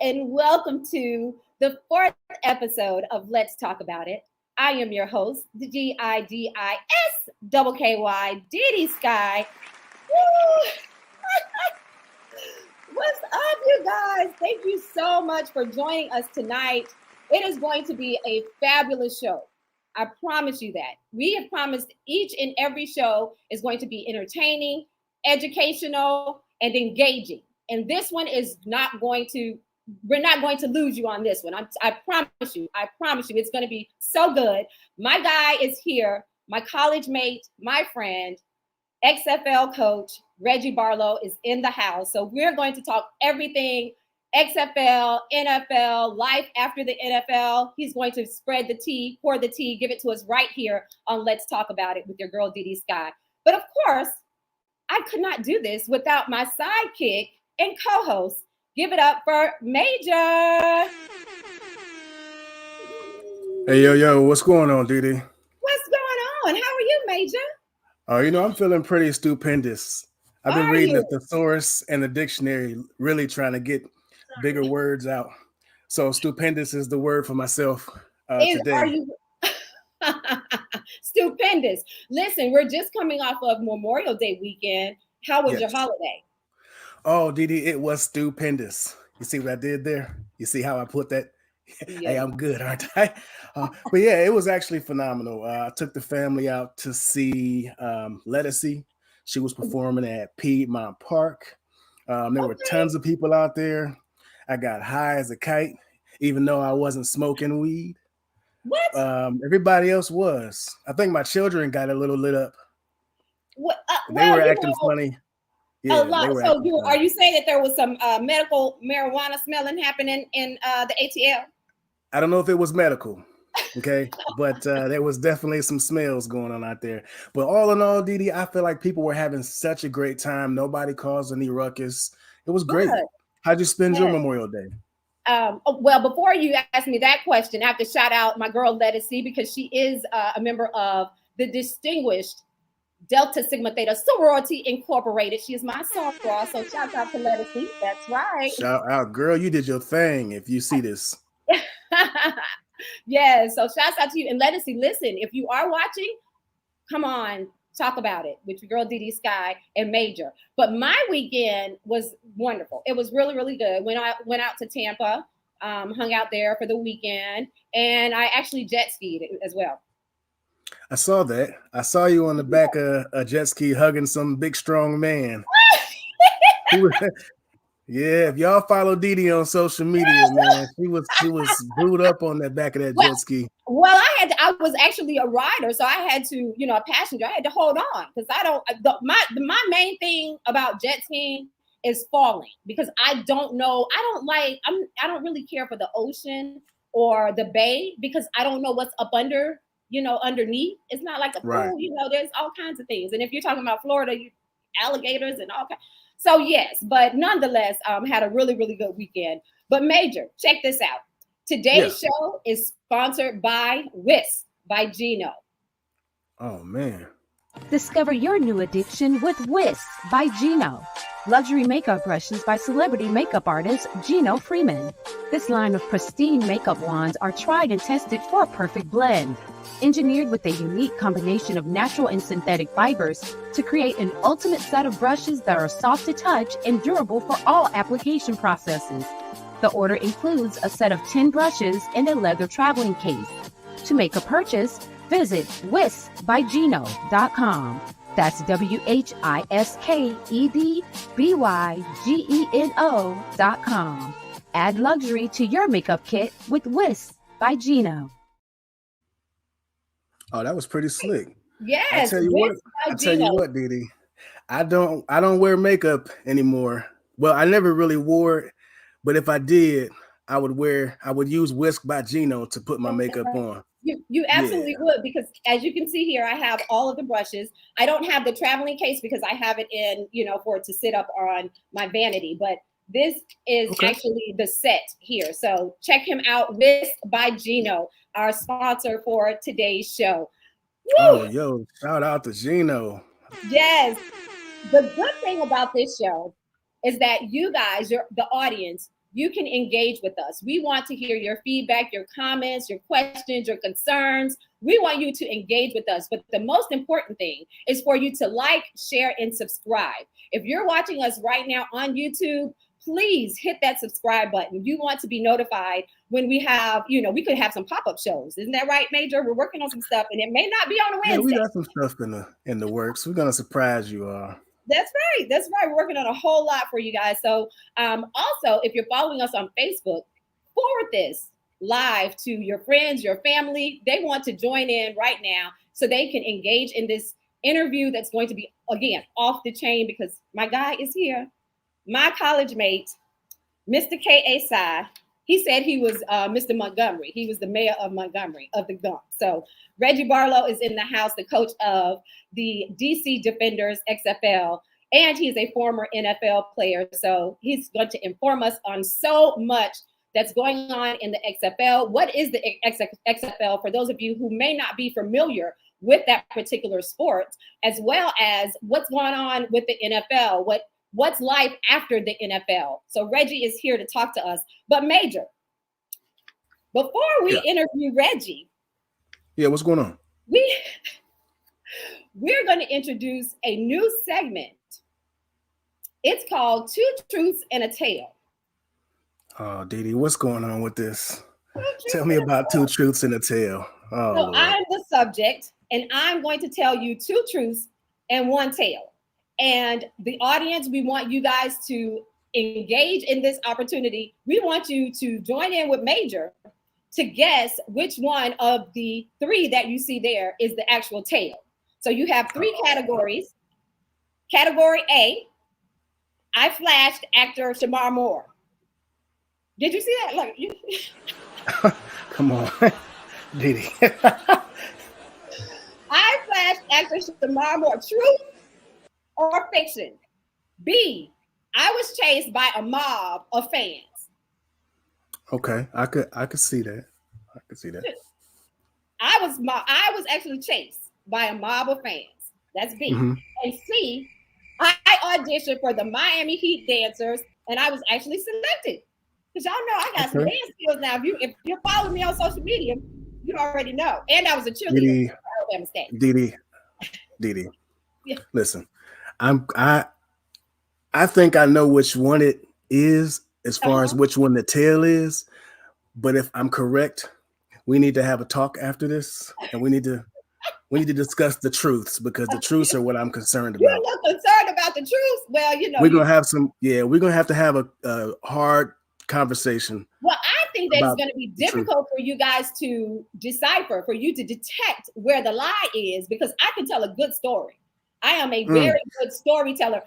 and welcome to the fourth episode of Let's Talk About It. I am your host, the GIDIS KY DiDI Skky. What's up, you guys? Thank you so much for joining us tonight. It is going to be a fabulous show. I promise you that. We have promised each and every show is going to be entertaining, educational, and engaging. And this one is not going to, we're not going to lose you on this one. I promise you, it's going to be so good. My guy is here, my college mate, my friend, XFL coach, Reggie Barlow is in the house. So we're going to talk everything XFL, NFL, life after the NFL. He's going to spread the tea, pour the tea, give it to us right here on Let's Talk About It with your girl, DiDi Skky. But of course, I could not do this without my sidekick and co-host. Give it up for Maejor. Hey, yo, what's going on, DiDi? What's going on? How are you, Maejor? I'm feeling pretty stupendous. I've been reading the thesaurus and the dictionary, really trying to get bigger words out. So stupendous is the word for myself today. Are you stupendous? Listen, we're just coming off of Memorial Day weekend. How was your holiday? Oh, DiDi, it was stupendous. You see what I did there? You see how I put that? Yeah. Hey, I'm good, aren't I? But yeah, it was actually phenomenal. I took the family out to see Lettucey. She was performing at Piedmont Park. There were tons of people out there. I got high as a kite, even though I wasn't smoking weed. What? Everybody else was. I think my children got a little lit up. What? They were acting funny. Yeah, are you saying that there was some medical marijuana smelling happening in the ATL? I don't know if it was medical, okay, but there was definitely some smells going on out there. But all in all, DiDi, I feel like people were having such a great time. Nobody caused any ruckus. It was great. Good. How'd you spend your Memorial Day? Well, before you ask me that question, I have to shout out my girl Lettucey because she is a member of the distinguished Delta Sigma Theta Sorority Incorporated. She is my soror, so shout out to Lettucey. That's right. Shout out, girl. You did your thing. If you see this. Yeah, so shouts out to you. And Lettucey, listen, if you are watching, come on, talk about it with your girl DiDi Skky and Maejor. But my weekend was wonderful. It was really, really good. Went out to Tampa, hung out there for the weekend, and I actually jet skied as well. I saw that. I saw you on the back of a jet ski hugging some big, strong man. Yeah, if y'all follow DiDi on social media, man, she was booed up on that back of that jet ski. Well, I was actually a rider, so I had to, a passenger. I had to hold on because my main thing about jet skiing is falling because I don't really care for the ocean or the bay because I don't know what's up underneath. It's not like a pool, there's all kinds of things. And if you're talking about Florida, alligators and all kinds. So yes, but nonetheless, had a really, really good weekend. But Maejor, check this out. Today's show is sponsored by WHISKED by GENO. Oh man. Discover your new addiction with WHISKED by GENO. Luxury makeup brushes by celebrity makeup artist Geno Freeman. This line of pristine makeup wands are tried and tested for a perfect blend. Engineered with a unique combination of natural and synthetic fibers to create an ultimate set of brushes that are soft to touch and durable for all application processes. The order includes a set of 10 brushes and a leather traveling case. To make a purchase, visit whiskedbygeno.com. That's WHISKEDBYGENO.com. Add luxury to your makeup kit with WHISKED by GENO. Oh, that was pretty slick. Yes. I tell you what, DiDi. I don't wear makeup anymore. Well, I never really wore it, but if I did, I would use WHISKED by GENO to put my makeup on. You absolutely would, because as you can see here, I have all of the brushes. I don't have the traveling case because I have it in, for it to sit up on my vanity, but this is actually the set here. So check him out, WHISKED by GENO, our sponsor for today's show. Woo! Oh, yo, shout out to GENO. Yes. The good thing about this show is that you guys, the audience, you can engage with us. We want to hear your feedback, your comments, your questions, your concerns. We want you to engage with us. But the most important thing is for you to like, share, and subscribe. If you're watching us right now on YouTube, please hit that subscribe button. You want to be notified when we have, we could have some pop-up shows. Isn't that right, Maejor? We're working on some stuff, and it may not be on a Wednesday. Yeah, we got some stuff in the works. We're gonna surprise you all. That's right. That's right. We're working on a whole lot for you guys. So also, if you're following us on Facebook, forward this live to your friends, your family. They want to join in right now so they can engage in this interview that's going to be, again, off the chain, because my guy is here. My college mate, Mr. K.A. Skky, he said he was Mr. Montgomery. He was the mayor of Montgomery, of the Gump. So Reggie Barlow is in the house, the coach of the DC Defenders XFL, and he's a former NFL player. So he's going to inform us on so much that's going on in the XFL. What is the XFL for those of you who may not be familiar with that particular sport, as well as what's going on with the NFL, what's life after the NFL. So Reggie is here to talk to us. But Maejor, before we interview Reggie, what's going on? We're going to introduce a new segment. It's called Two Truths and a Tale. Oh, DiDi, what's going on with this? Tell me about Two Truths and a Tale. Oh, so I'm the subject, and I'm going to tell you two truths and one tale. And the audience, we want you guys to engage in this opportunity. We want you to join in with Maejor to guess which one of the three that you see there is the actual tale. So you have three categories. Category A, I flashed actor Shamar Moore. Did you see that? Look, come on, DiDi. I flashed actor Shamar Moore. Truth or fiction? B, I was chased by a mob of fans. Okay, I could see that. I could see that. I was actually chased by a mob of fans. That's B. Mm-hmm. And C, I auditioned for the Miami Heat dancers, and I was actually selected. Because y'all know I got some dance skills now. If you're following me on social media, you already know. And I was a cheerleader for Alabama State. DiDi. Yeah. Listen, I think I know which one it is as far as which one the tale is. But if I'm correct, we need to have a talk after this, and we need to discuss the truths, because the truths are what I'm concerned about. You're not concerned about the truths? Well, we're gonna have we're gonna have to have a hard conversation. Well, I think that it's going to be difficult for you guys to decipher, for you to detect where the lie is, because I can tell a good story. I am a very good storyteller.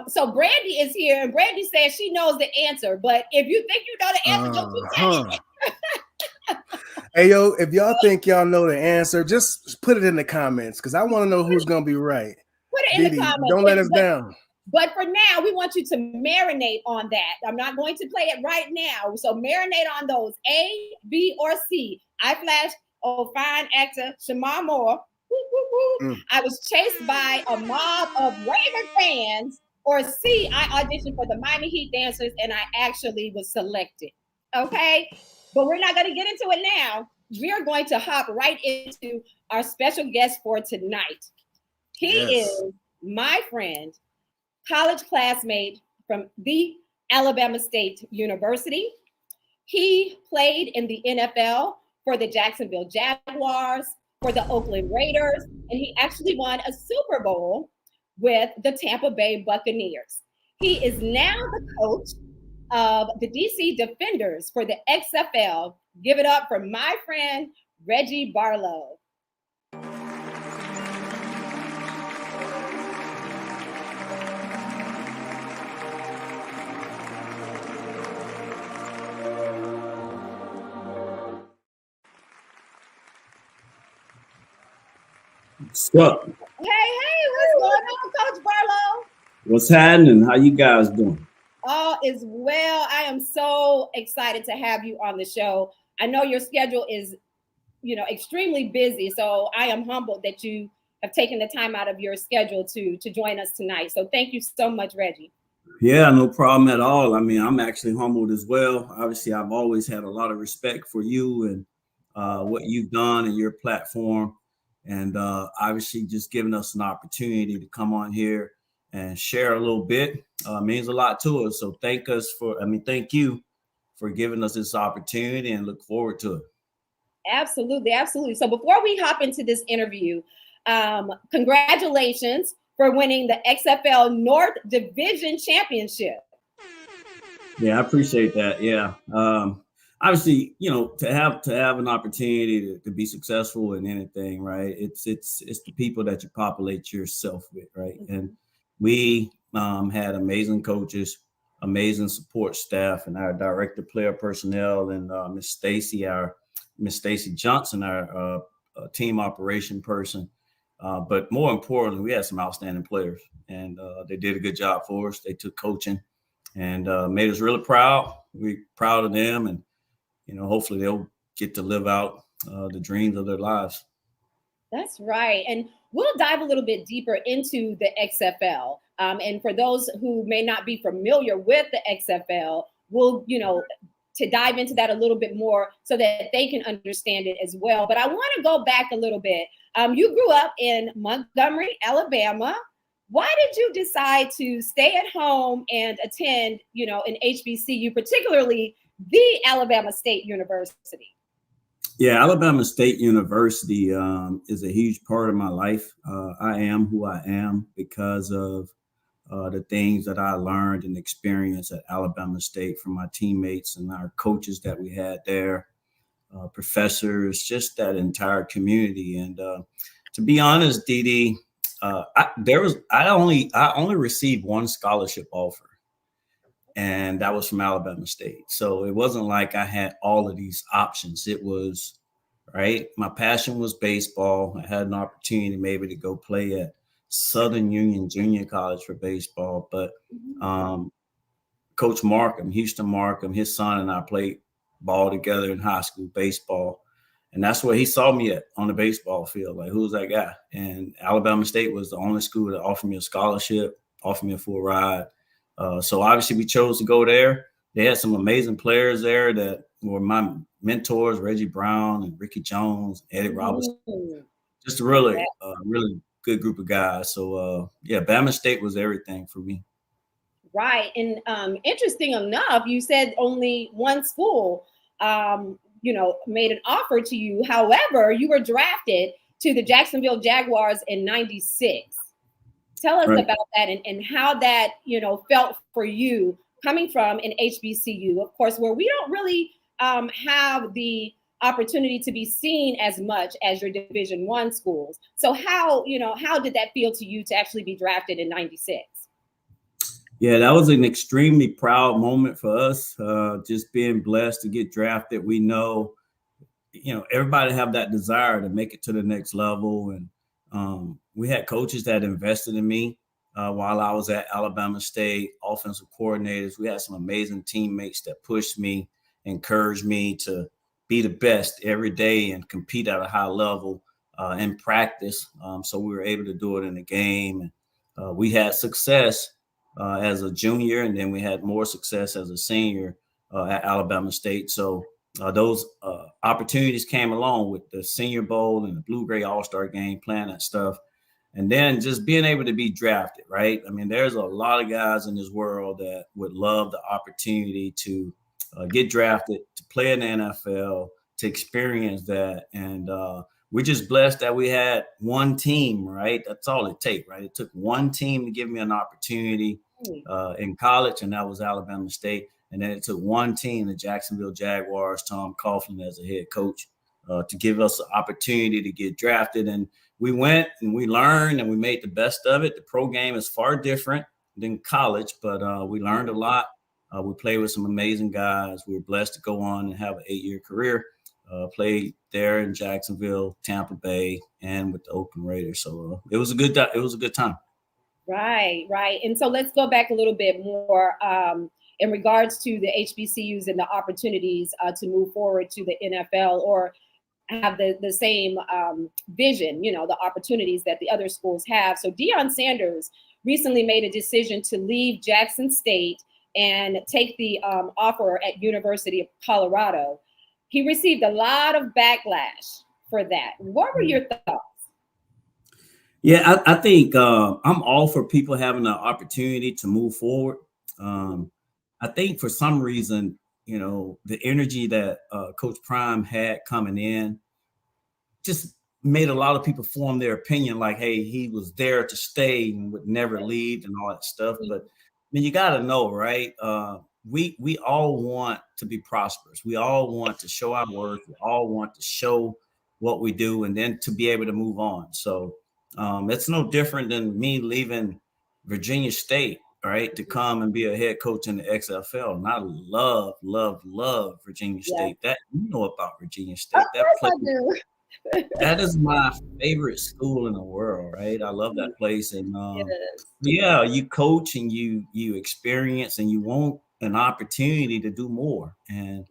So Brandy is here, and Brandy says she knows the answer. But if you think you know the answer, don't you tell it. Hey, yo, if y'all think y'all know the answer, just put it in the comments, because I want to know who's going to be right. Put it in the comments. Don't let us down. But for now, we want you to marinate on that. I'm not going to play it right now. So marinate on those A, B, or C. I flashed fine actor Shamar Moore. I was chased by a mob of Raven fans. Or C, I auditioned for the Miami Heat dancers, and I actually was selected. Okay? But we're not going to get into it now. We're going to hop right into our special guest for tonight. He is my friend, college classmate from the Alabama State University. He played in the NFL for the Jacksonville Jaguars, for the Oakland Raiders, and he actually won a Super Bowl with the Tampa Bay Buccaneers. He is now the coach of the DC Defenders for the XFL. Give it up for my friend, Reggie Barlow. What's up? Hey, what's going on, Coach Barlow? What's happening? How you guys doing? All is well. I am so excited to have you on the show. I know your schedule is, extremely busy, so I am humbled that you have taken the time out of your schedule to join us tonight. So thank you so much, Reggie. Yeah, no problem at all. I mean, I'm actually humbled as well. Obviously, I've always had a lot of respect for you and what you've done and your platform. And obviously, just giving us an opportunity to come on here and share a little bit means a lot to us. So thank you for giving us this opportunity and look forward to it. Absolutely, absolutely. So before we hop into this interview, congratulations for winning the XFL North Division Championship. Yeah, I appreciate that. Yeah. Obviously, to have an opportunity to be successful in anything, right? It's the people that you populate yourself with, right? And we had amazing coaches, amazing support staff, and our director player personnel, and Miss Stacy Johnson, our team operation person. But more importantly, we had some outstanding players, and they did a good job for us. They took coaching and made us really proud. We're proud of them, and hopefully they'll get to live out the dreams of their lives. That's right. And we'll dive a little bit deeper into the XFL. And for those who may not be familiar with the XFL, we'll, to dive into that a little bit more so that they can understand it as well. But I want to go back a little bit. You grew up in Montgomery, Alabama. Why did you decide to stay at home and attend, an HBCU, particularly the Alabama State University? Yeah, Alabama State University is a huge part of my life. I am who I am because of the things that I learned and experienced at Alabama State from my teammates and our coaches that we had there, professors, just that entire community. And to be honest, DiDi, I only received one scholarship offer, and that was from Alabama State. So it wasn't like I had all of these options. It was right. My passion was baseball. I had an opportunity maybe to go play at Southern Union Junior College for baseball, but Coach Markham, Houston Markham, his son and I played ball together in high school baseball. And that's where he saw me at on the baseball field. Like, who's that guy? And Alabama State was the only school that offered me a scholarship, offered me a full ride. So obviously we chose to go there. They had some amazing players there that were my mentors, Reggie Brown and Ricky Jones, Eddie Robinson. Just a really good group of guys. So, Bama State was everything for me. Right. And interesting enough, you said only one school, made an offer to you. However, you were drafted to the Jacksonville Jaguars in '96. Tell us about that and how that, felt for you coming from an HBCU, of course, where we don't really have the opportunity to be seen as much as your Division I schools. So how did that feel to you to actually be drafted in '96? Yeah, that was an extremely proud moment for us. Just being blessed to get drafted. We know, everybody have that desire to make it to the next level. And we had coaches that invested in me while I was at Alabama State, offensive coordinators. We had some amazing teammates that pushed me, encouraged me to be the best every day and compete at a high level in practice. So we were able to do it in the game. And we had success as a junior, and then we had more success as a senior at Alabama State. So those opportunities came along with the Senior Bowl and the Blue-Gray All-Star Game, playing that stuff. And then just being able to be drafted, right? I mean, there's a lot of guys in this world that would love the opportunity to get drafted, to play in the NFL, to experience that. And we're just blessed that we had one team, right? That's all it takes, right? It took one team to give me an opportunity in college, and that was Alabama State. And then it took one team, the Jacksonville Jaguars, Tom Coughlin as a head coach, to give us the opportunity to get drafted. And we went and we learned and we made the best of it. The pro game is far different than college, but we learned a lot. We played with some amazing guys. We were blessed to go on and have an 8-year career. Played there in Jacksonville, Tampa Bay, and with the Oakland Raiders. So it was a good time. Right. And so let's go back a little bit more in regards to the HBCUs and the opportunities to move forward to the NFL or have the same vision, the opportunities that the other schools have. So Deion Sanders recently made a decision to leave Jackson State and take the offer at University of Colorado. He received a lot of backlash for that. What were your thoughts? Yeah, I think I'm all for people having the opportunity to move forward. I think for some reason, you know, the energy that Coach Prime had coming in just made a lot of people form their opinion like, hey, he was there to stay and would never leave and all that stuff. But I mean, you got to know, right? We all want to be prosperous. We all want to show our worth. We all want to show what we do and then to be able to move on. So it's no different than me leaving Virginia State, right, to come and be a head coach in the XFL. And I love Virginia State. That you know about Virginia State. Of course I do. That is my favorite school in the world, right? I love that place. And yeah, you coach and you experience and you want an opportunity to do more. And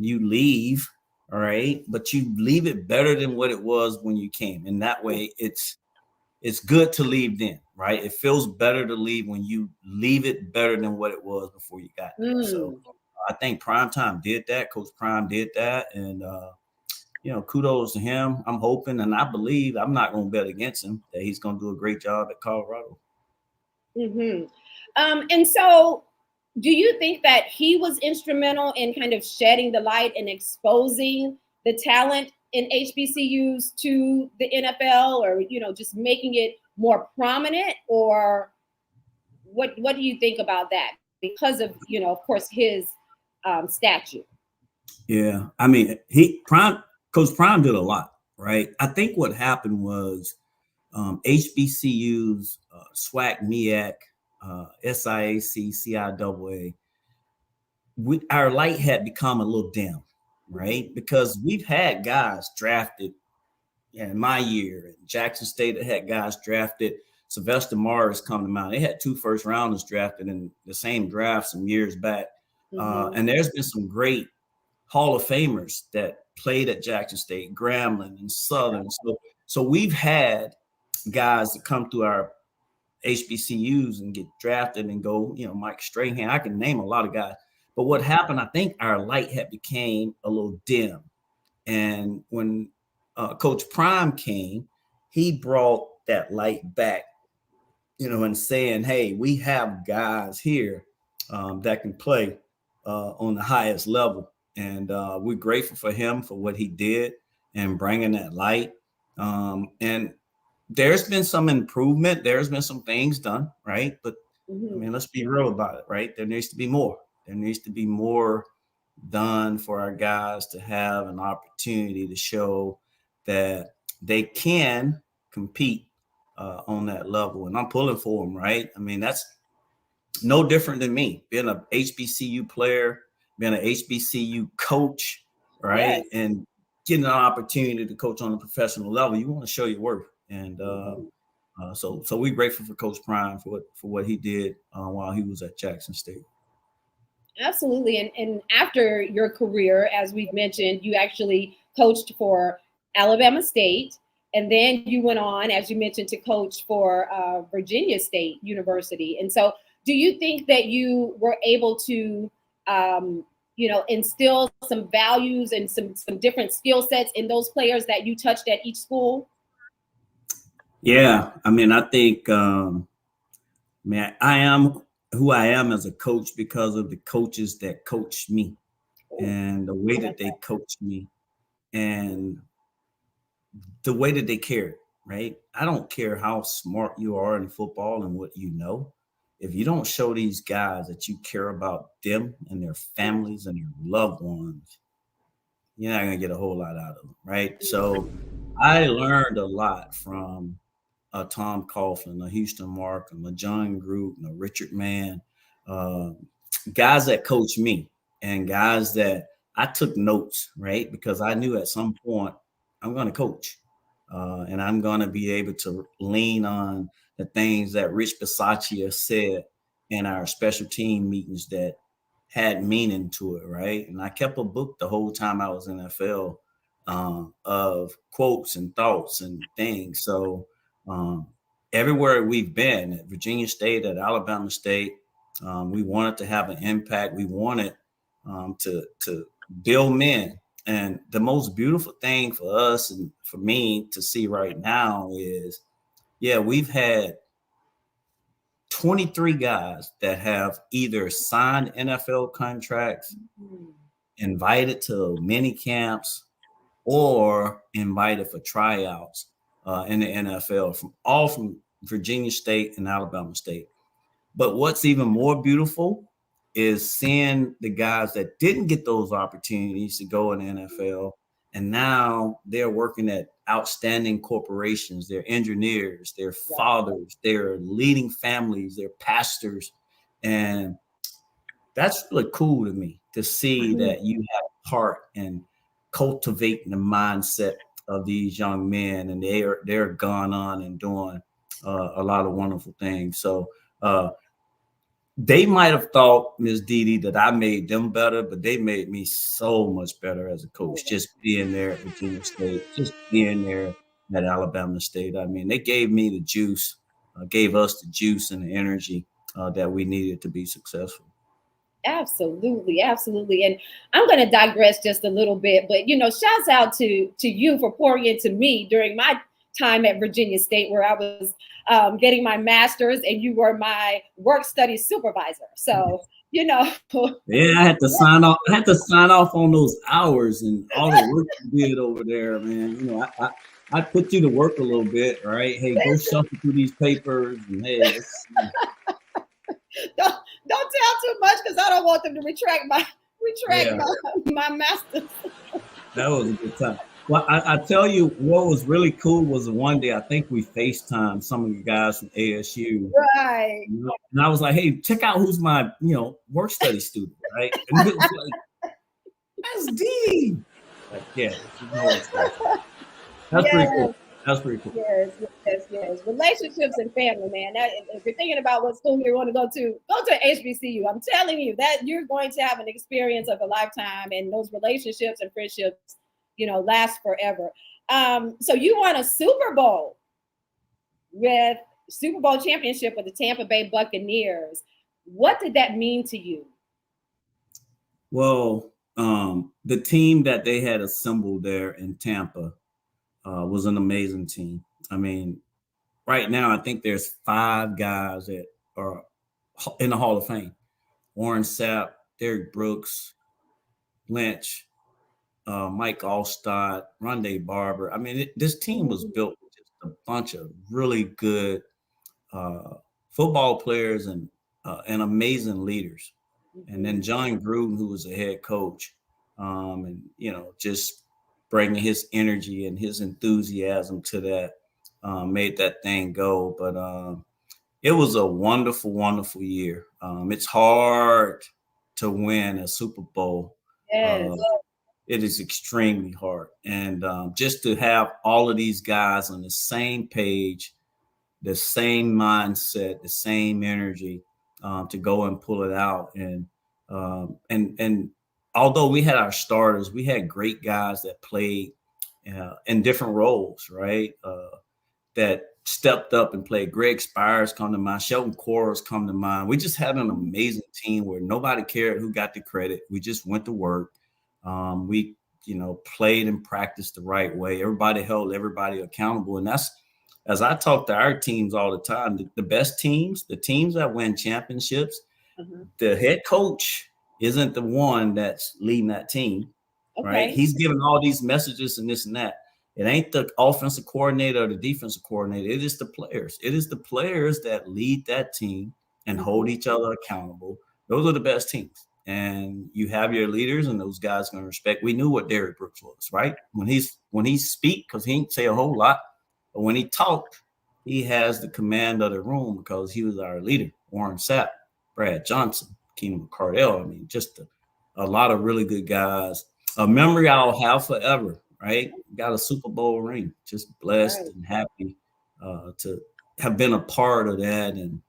you leave, all right, but you leave it better than what it was when you came. And that way it's good to leave then, right? It feels better to leave when you leave it better than what it was before you got there. So I think Primetime did that. Coach Prime did that. And you know, kudos to him. I'm hoping and I believe, I'm not going to bet against him, that he's going to do a great job at Colorado. And so do you think that he was instrumental in kind of shedding the light and exposing the talent in HBCUs to the NFL, or, you know, just making it more prominent? Or what do you think about that? Because of, you know, of course, his statue. Yeah. I mean, Coach Prime did a lot, right? I think what happened was HBCUs, SWAC, MEAC, SIAC, CIAA, our light had become a little dim, right? Because we've had guys drafted in my year in Jackson State that had guys drafted. Sylvester Morris come to mind. They had 2 first rounders drafted in the same draft some years back. And there's been some great Hall of Famers that played at Jackson State, Grambling and Southern. So we've had guys that come through our HBCUs and get drafted and go, you know, Mike Strahan. I can name a lot of guys. But what happened, I think our light had became a little dim. And when Coach Prime came, he brought that light back, you know, and saying, hey, we have guys here that can play on the highest level. And we're grateful for him for what he did and bringing that light. And there's been some improvement. There's been some things done, right? But I mean, let's be real about it, right? There needs to be more. There needs to be more done for our guys to have an opportunity to show that they can compete on that level. And I'm pulling for them, right? I mean, that's no different than me being a HBCU player, being an HBCU coach, right? And getting an opportunity to coach on a professional level. You want to show your worth. And so we're grateful for Coach Prime for what he did while he was at Jackson State. Absolutely. And after your career, as we've mentioned, you actually coached for Alabama State. And then you went on, as you mentioned, to coach for Virginia State University. And so do you think that you were able to, you know, instill some values and some different skill sets in those players that you touched at each school? Yeah. I mean, I think, I am who I am as a coach because of the coaches that coached me and the way that they coached me and the way that they cared, right? I don't care how smart you are in football and what you know. If you don't show these guys that you care about them and their families and their loved ones, you're not going to get a whole lot out of them, right? So I learned a lot from Tom Coughlin, a Houston Markham, a John Gruden, a Richard Mann, guys that coached me and guys that I took notes, right? Because I knew at some point I'm going to coach and I'm going to be able to lean on the things that Rich Bisaccia said in our special team meetings that had meaning to it, right? And I kept a book the whole time I was in NFL of quotes and thoughts and things. So everywhere we've been, at Virginia State, at Alabama State, we wanted to have an impact. We wanted to build men. And the most beautiful thing for us and for me to see right now is, we've had 23 guys that have either signed NFL contracts, invited to mini camps, or invited for tryouts in the NFL from Virginia State and Alabama State. But what's even more beautiful is seeing the guys that didn't get those opportunities to go in the NFL, and now they're working at outstanding corporations. They're engineers, they're fathers, they're leading families, they're pastors. And that's really cool to me to see that you have part in cultivating the mindset of these young men, and they're gone on and doing a lot of wonderful things. So they might have thought, Ms. DiDi, that I made them better, but they made me so much better as a coach, just being there at Virginia State, just being there at Alabama State. I mean, they gave me the juice, gave us the juice and the energy that we needed to be successful. Absolutely. And I'm going to digress just a little bit, but shouts out to you for pouring into me during my time at Virginia State, where I was getting my master's, and you were my work study supervisor. So I had to sign off. I had to sign off on those hours and all the work you did over there, man. I put you to work a little bit, right? Hey, go shuffle through these papers, and hey, don't tell too much, because I don't want them to retract my master's. That was a good time. Well, I tell you what was really cool was one day I think we FaceTimed some of the guys from ASU. Right. And I was like, hey, check out who's my work study student, right? And it was like, that's D. Like, yeah, that's pretty cool. That's pretty cool. Yes. Relationships and family, man. If you're thinking about what school you want to go to HBCU. I'm telling you that you're going to have an experience of a lifetime, and those relationships and friendships, last forever. So you won a Super Bowl championship with the Tampa Bay Buccaneers. What did that mean to you? Well, the team that they had assembled there in Tampa was an amazing team. I mean, right now, I think there's 5 guys that are in the Hall of Fame. Warren Sapp, Derrick Brooks, Lynch, Mike Allstott, Rondé Barber. I mean, this team was built with just a bunch of really good football players and amazing leaders. And then John Gruden, who was the head coach, and just bringing his energy and his enthusiasm to that, made that thing go. But it was a wonderful, wonderful year. It's hard to win a Super Bowl. Yes. It is extremely hard. And just to have all of these guys on the same page, the same mindset, the same energy, to go and pull it out. And although we had our starters, we had great guys that played in different roles, right? That stepped up and played. Greg Spires come to mind. Shelton Quarles come to mind. We just had an amazing team where nobody cared who got the credit. We just went to work. We, played and practiced the right way. Everybody held everybody accountable. And that's, as I talk to our teams all the time, the best teams, the teams that win championships, the head coach isn't the one that's leading that team, right? He's giving all these messages and this and that. It ain't the offensive coordinator or the defensive coordinator. It is the players. It is the players that lead that team and hold each other accountable. Those are the best teams. And you have your leaders, and those guys are going to respect. We knew what Derrick Brooks was, right? When he speak, because he didn't say a whole lot, but when he talked, he has the command of the room because he was our leader. Warren Sapp, Brad Johnson, Keenan McCardell. I mean, just a lot of really good guys. A memory I'll have forever, right? Got a Super Bowl ring. Just blessed and happy to have been a part of that. And,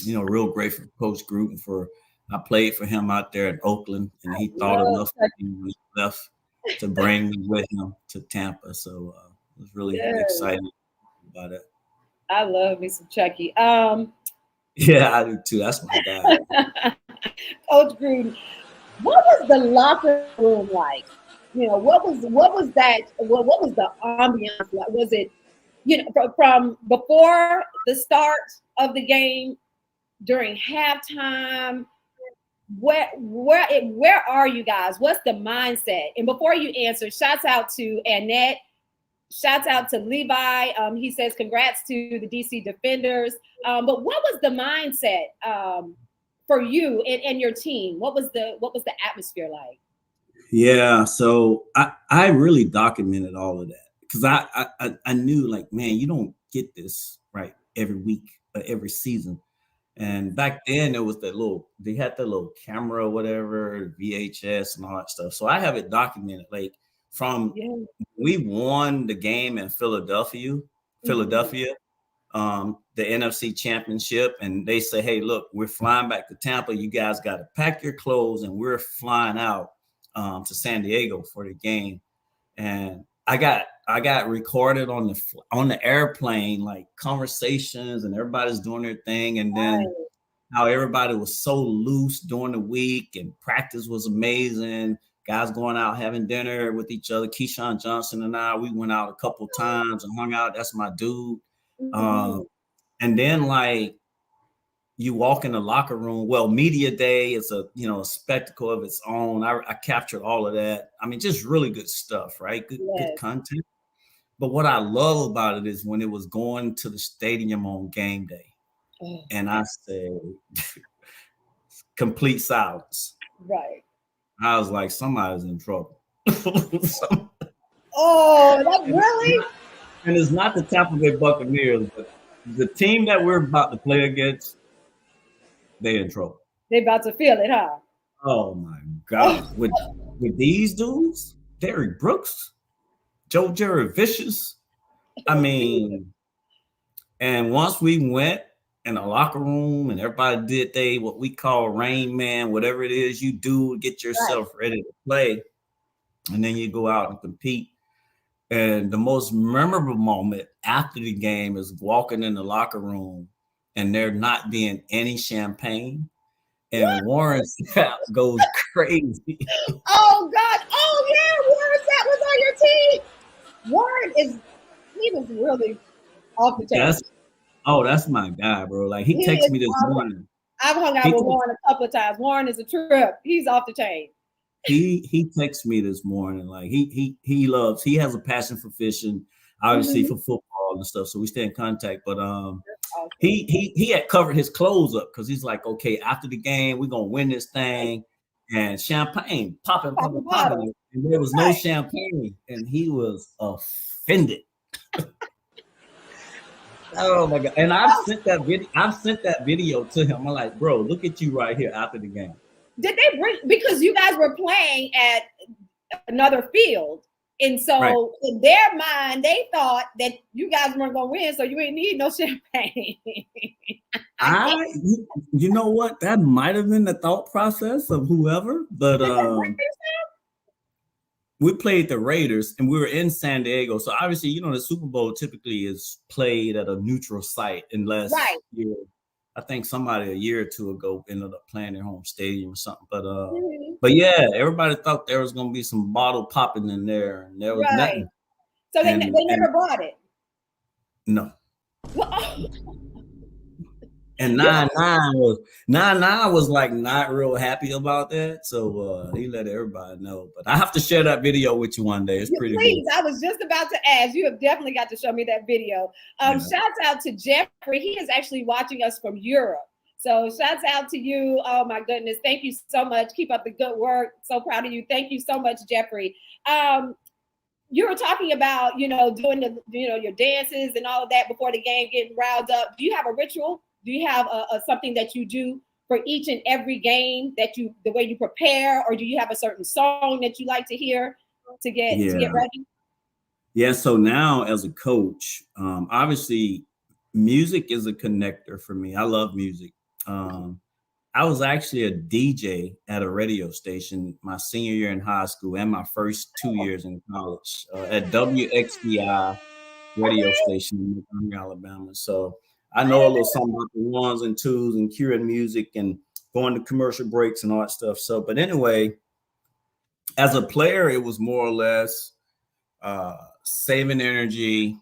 real grateful for Coach Gruden I played for him out there in Oakland, and he thought enough of me when he left to bring me with him to Tampa. So I was really excited about it. I love me some Chucky. Yeah, I do too. That's my guy. Coach Gruden, what was the locker room like? You know, what was that? What was the ambiance like? Was it, you know, from before the start of the game, during halftime? Where are you guys? What's the mindset? And before you answer, shouts out to Annette. Shouts out to Levi. He says congrats to the DC Defenders. But what was the mindset for you and your team? What was the atmosphere like? Yeah, so I really documented all of that because I knew, like, man, you don't get this right every week or every season. And back then there was they had the little camera or whatever, VHS and all that stuff. So I have it documented, like from we won the game in Philadelphia, the NFC Championship, and they say, hey, look, we're flying back to Tampa. You guys got to pack your clothes, and we're flying out to San Diego for the game. And I got recorded on the airplane, like conversations, and everybody's doing their thing, and then how everybody was so loose during the week, and practice was amazing. Guys going out having dinner with each other. Keyshawn Johnson and I, we went out a couple times and hung out. That's my dude. And then, like, you walk in the locker room. Well, media day is a spectacle of its own. I captured all of that. I mean, just really good stuff, right? Good content. But what I love about it is when it was going to the stadium on game day, and I said, complete silence. Right. I was like, somebody's in trouble. Oh, that's really? And it's not the Tampa Bay Buccaneers, but the team that we're about to play against, they're in trouble. They about to feel it, huh? Oh my God. With these dudes, Derrick Brooks, Joe Vicious. I mean, and once we went in the locker room and everybody did what we call Rain Man, whatever it is you do, get yourself ready to play. And then you go out and compete. And the most memorable moment after the game is walking in the locker room and there not being any champagne. And Warren goes crazy. Oh God! Oh yeah, Warren Sapp was on your team. Warren he was really off the chain. That's my guy, bro. Like he texted me this morning. I've hung out with Warren a couple of times. Warren is a trip. He's off the chain. He texted me this morning. Like he has a passion for fishing, obviously for football and stuff. So we stay in contact. But he had covered his clothes up because he's like, okay, after the game, we're gonna win this thing. And champagne popping. And there was no champagne, and he was offended. Oh my God. And I've sent that video to him. I'm like, bro, look at you right here after the game. Did they bring, because you guys were playing at another field, and so in their mind they thought that you guys weren't gonna win, so you ain't need no champagne. You know what? That might have been the thought process of whoever, but we played the Raiders and we were in San Diego. So obviously, the Super Bowl typically is played at a neutral site unless I think somebody a year or two ago ended up playing their home stadium or something. But yeah, everybody thought there was going to be some bottle popping in there, and there was nothing. So they never brought it. No. And 9-9 was like not real happy about that. So he let everybody know. But I have to share that video with you one day. It's pretty Please, good. I was just about to ask. You have definitely got to show me that video. Shouts out to Jeffrey. He is actually watching us from Europe. So shouts out to you. Oh my goodness. Thank you so much. Keep up the good work. So proud of you. Thank you so much, Jeffrey. You were talking about, doing your dances and all of that before the game, getting riled up. Do you have a ritual? Do you have something that you do for each and every game the way you prepare, or do you have a certain song that you like to hear to get ready? Yeah. So now as a coach, obviously music is a connector for me. I love music. I was actually a DJ at a radio station my senior year in high school and my first 2 years in college at WXBI radio Okay. station in Montgomery, Alabama. So I know a little something about the ones and twos and curing music and going to commercial breaks and all that stuff. So, but anyway, as a player, it was more or less saving energy,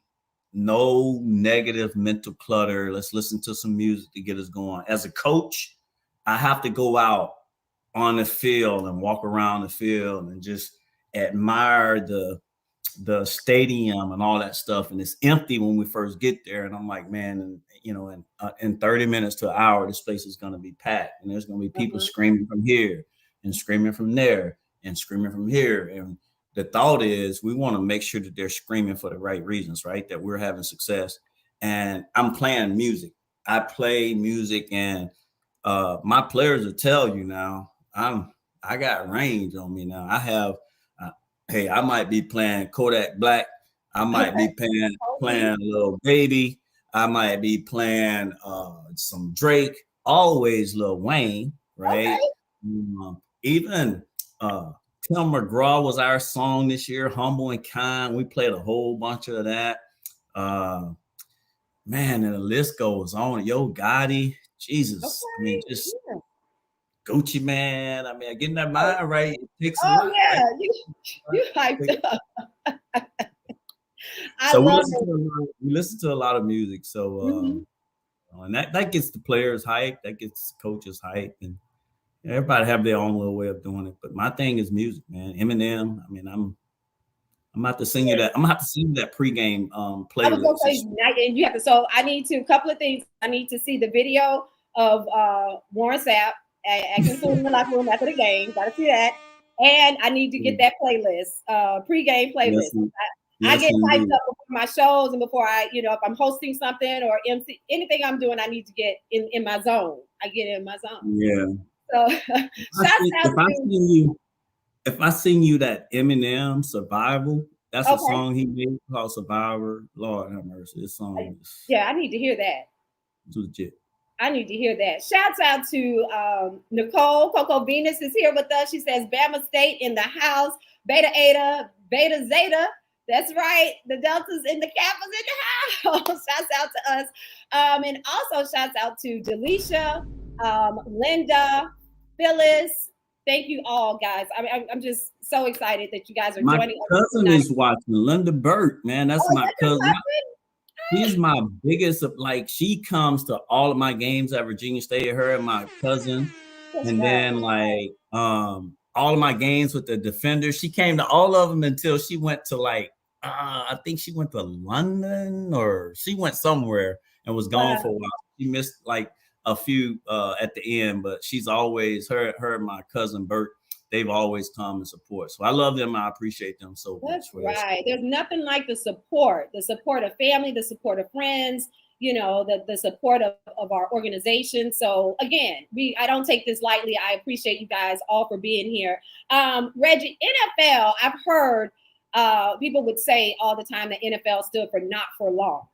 no negative mental clutter. Let's listen to some music to get us going. As a coach, I have to go out on the field and walk around the field and just admire the stadium and all that stuff. And it's empty when we first get there. And I'm like, man, and in 30 minutes to an hour, this place is going to be packed. And there's going to be people screaming from here and screaming from there and screaming from here. And the thought is we want to make sure that they're screaming for the right reasons, right? That we're having success. And I'm playing music. I play music, and my players will tell you now, I got range on me now. I have hey, I might be playing Kodak Black. I might be playing Lil Baby. I might be playing some Drake, always Lil Wayne, right? Even Tim McGraw was our song this year, Humble and Kind. We played a whole bunch of that. Man, and the list goes on. Yo Gotti, Jesus. I mean, just Gucci Man. I mean, getting that mind right. It takes a lot, yeah, right? you hyped up. So we listen to a lot of music. So and that gets the players hype, that gets the coaches hype, and everybody have their own little way of doing it. But my thing is music, man. Eminem. I mean, I'm about to sing you that. I'm gonna have to sing you that pregame playlist. I was gonna say, and you have to. So I need to. A couple of things. I need to see the video of Warren Sapp acting fool in the locker room after the game. Got to see that, and I need to get that playlist, pregame playlist. I get hyped up before my shows and before if I'm hosting something or MC, anything I'm doing, I need to get in my zone. I get in my zone. Yeah. So if I sing you that Eminem Survival, that's a song he made called Survivor. Lord have mercy. This song is I need to hear that. It's legit. I need to hear that. Shouts out to Nicole. Coco Venus is here with us. She says Bama State in the house. Beta Eta, Beta Zeta. That's right. The Deltas and the Kappas in the house. Shouts out to us. And also shouts out to Delisha, Linda, Phyllis. Thank you all, guys. I'm just so excited that you guys are joining us. My cousin is watching. Linda Burt, man. That's my cousin. She's my biggest, she comes to all of my games at Virginia State, her and my cousin. Then all of my games with the Defenders. She came to all of them until she went to I think she went to London or she went somewhere and was gone for a while. She missed a few at the end, but she's always her and my cousin Bert. They've always come and support. So I love them. I appreciate them so much. That's right. There's nothing like the support of family, the support of friends, the support of our organization. So again, I don't take this lightly. I appreciate you guys all for being here. Reggie, NFL, I've heard people would say all the time that NFL stood for not for long.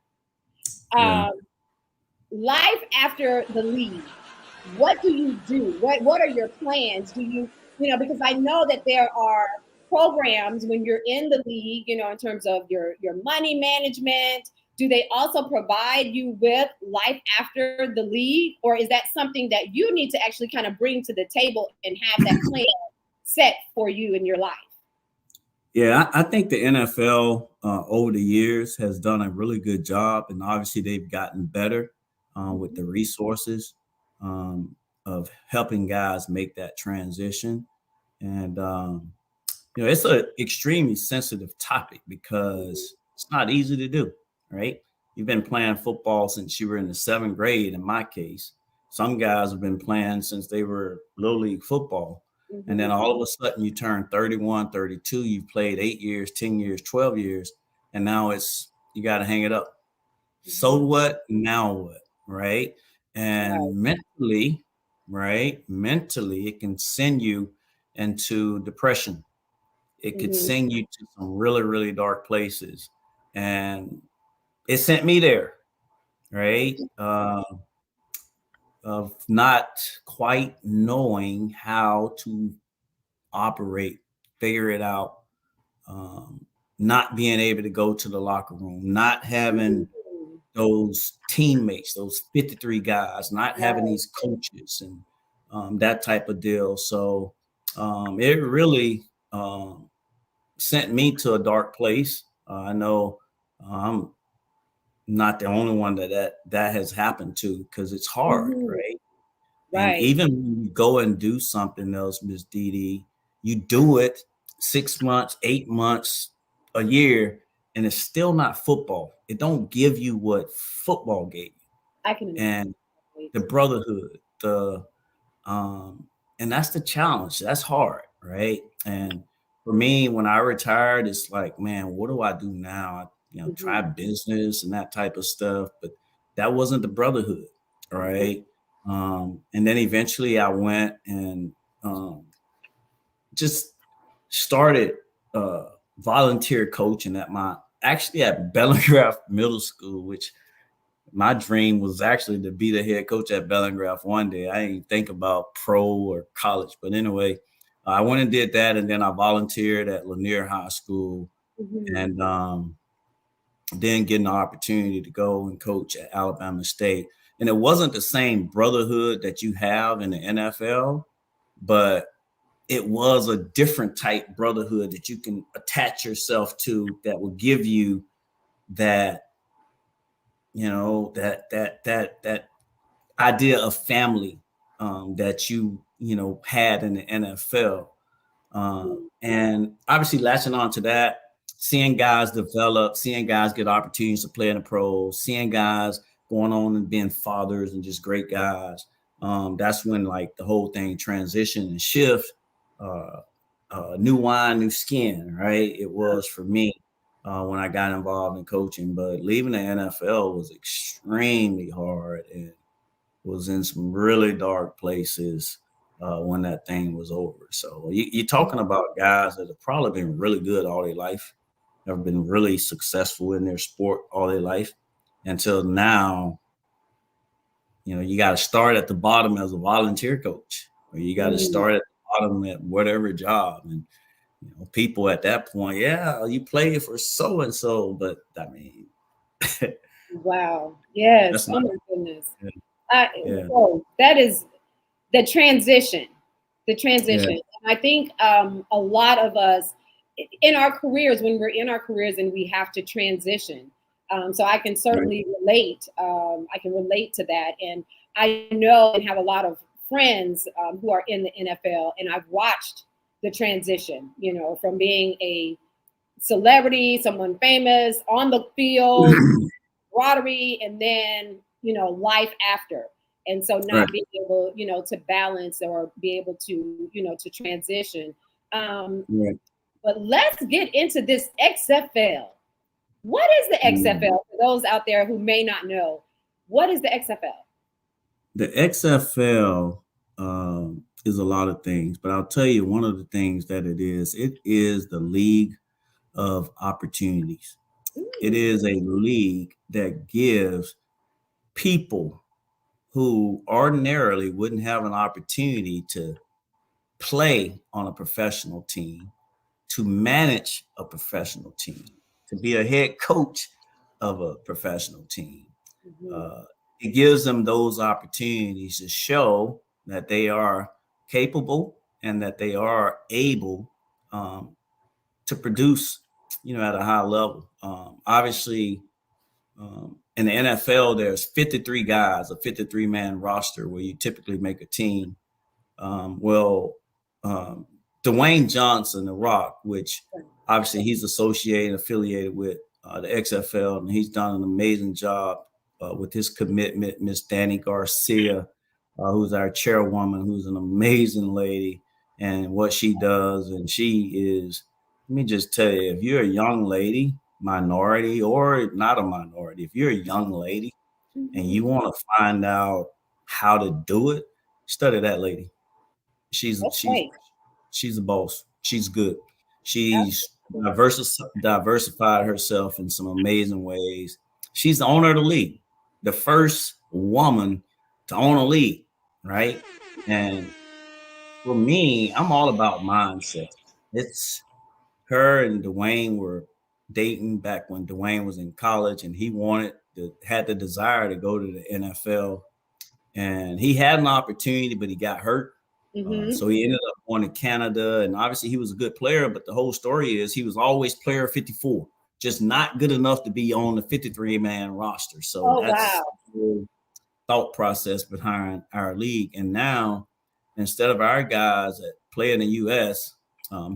Life after the league, what do you do? What are your plans? Do you, because I know that there are programs when you're in the league, in terms of your money management. Do they also provide you with life after the league? Or is that something that you need to actually kind of bring to the table and have that plan set for you in your life? Yeah, I think the NFL over the years has done a really good job. And obviously they've gotten better with the resources of helping guys make that transition. And, it's an extremely sensitive topic because it's not easy to do, right? You've been playing football since you were in the 7th grade, in my case. Some guys have been playing since they were little league football. And then all of a sudden you turn 31, 32, you've played 8 years, 10 years, 12 years, and now you got to hang it up. So what? Now what? Right? And mentally, it can send you into depression. It could send you to some really, really dark places. And it sent me there, right? Of not quite knowing how to operate, figure it out, not being able to go to the locker room, not having those teammates, those 53 guys, not having these coaches and that type of deal. So it really sent me to a dark place. I know I'm not the only one that has happened to, because it's hard, right? And even when you go and do something else, Miss DiDi, you do it 6 months, 8 months, a year, and it's still not football. It don't give you what football gave you. I can and the brotherhood, and that's the challenge. That's hard, right? And for me, when I retired, it's like, man, what do I do now? Try business and that type of stuff, but that wasn't the brotherhood, right? And then eventually I went and just started volunteer coaching at Bellingraph Middle School, which my dream was actually to be the head coach at Bellingraph one day. I didn't think about pro or college, but anyway, I went and did that, and then I volunteered at Lanier High School, and then getting the opportunity to go and coach at Alabama State. And it wasn't the same brotherhood that you have in the NFL, but it was a different type brotherhood that you can attach yourself to, that will give you that, that idea of family that you had in the NFL. And obviously latching on to that, seeing guys develop, seeing guys get opportunities to play in the pros, seeing guys going on and being fathers and just great guys. That's when like the whole thing transition and shift, new wine, new skin, right? It was for me when I got involved in coaching, but leaving the NFL was extremely hard and was in some really dark places when that thing was over. So you're talking about guys that have probably been really good all their life, have been really successful in their sport all their life, until now, you got to start at the bottom as a volunteer coach, or you got to start at the bottom at whatever job. And people at that point, you play for so and so, but I mean, wow, yes, oh my goodness, so that is the transition. And I think a lot of us in our careers, when we're in our careers and we have to transition. So I can certainly relate. I can relate to that. And I know and have a lot of friends who are in the NFL, and I've watched the transition, from being a celebrity, someone famous on the field, camaraderie, and then, life after. And so not being able, to balance or be able to, to transition. But let's get into this XFL. What is the XFL for those out there who may not know? What is the XFL? The XFL is a lot of things, but I'll tell you one of the things that it is the League of Opportunities. It is a league that gives people who ordinarily wouldn't have an opportunity to play on a professional team, to manage a professional team, to be a head coach of a professional team. It gives them those opportunities to show that they are capable and that they are able to produce, at a high level. Obviously, in the NFL, there's 53 guys, a 53-man roster where you typically make a team. Dwayne Johnson, The Rock, which obviously he's affiliated with the XFL, and he's done an amazing job with his commitment. Miss Danny Garcia, who's our chairwoman, who's an amazing lady, and what she does. And she is, let me just tell you, if you're a young lady, minority or not a minority, if you're a young lady and you want to find out how to do it, study that lady. She's a boss. She's good. She's diversified herself in some amazing ways. She's the owner of the league, the first woman to own a league, right? And for me, I'm all about mindset. It's her and Dwayne were Dayton back when Dwayne was in college, and he had the desire to go to the NFL. And he had an opportunity, but he got hurt. So he ended up going to Canada, and obviously he was a good player, but the whole story is he was always player 54, just not good enough to be on the 53-man roster. So that's the thought process behind our league. And now, instead of our guys that play in the U.S.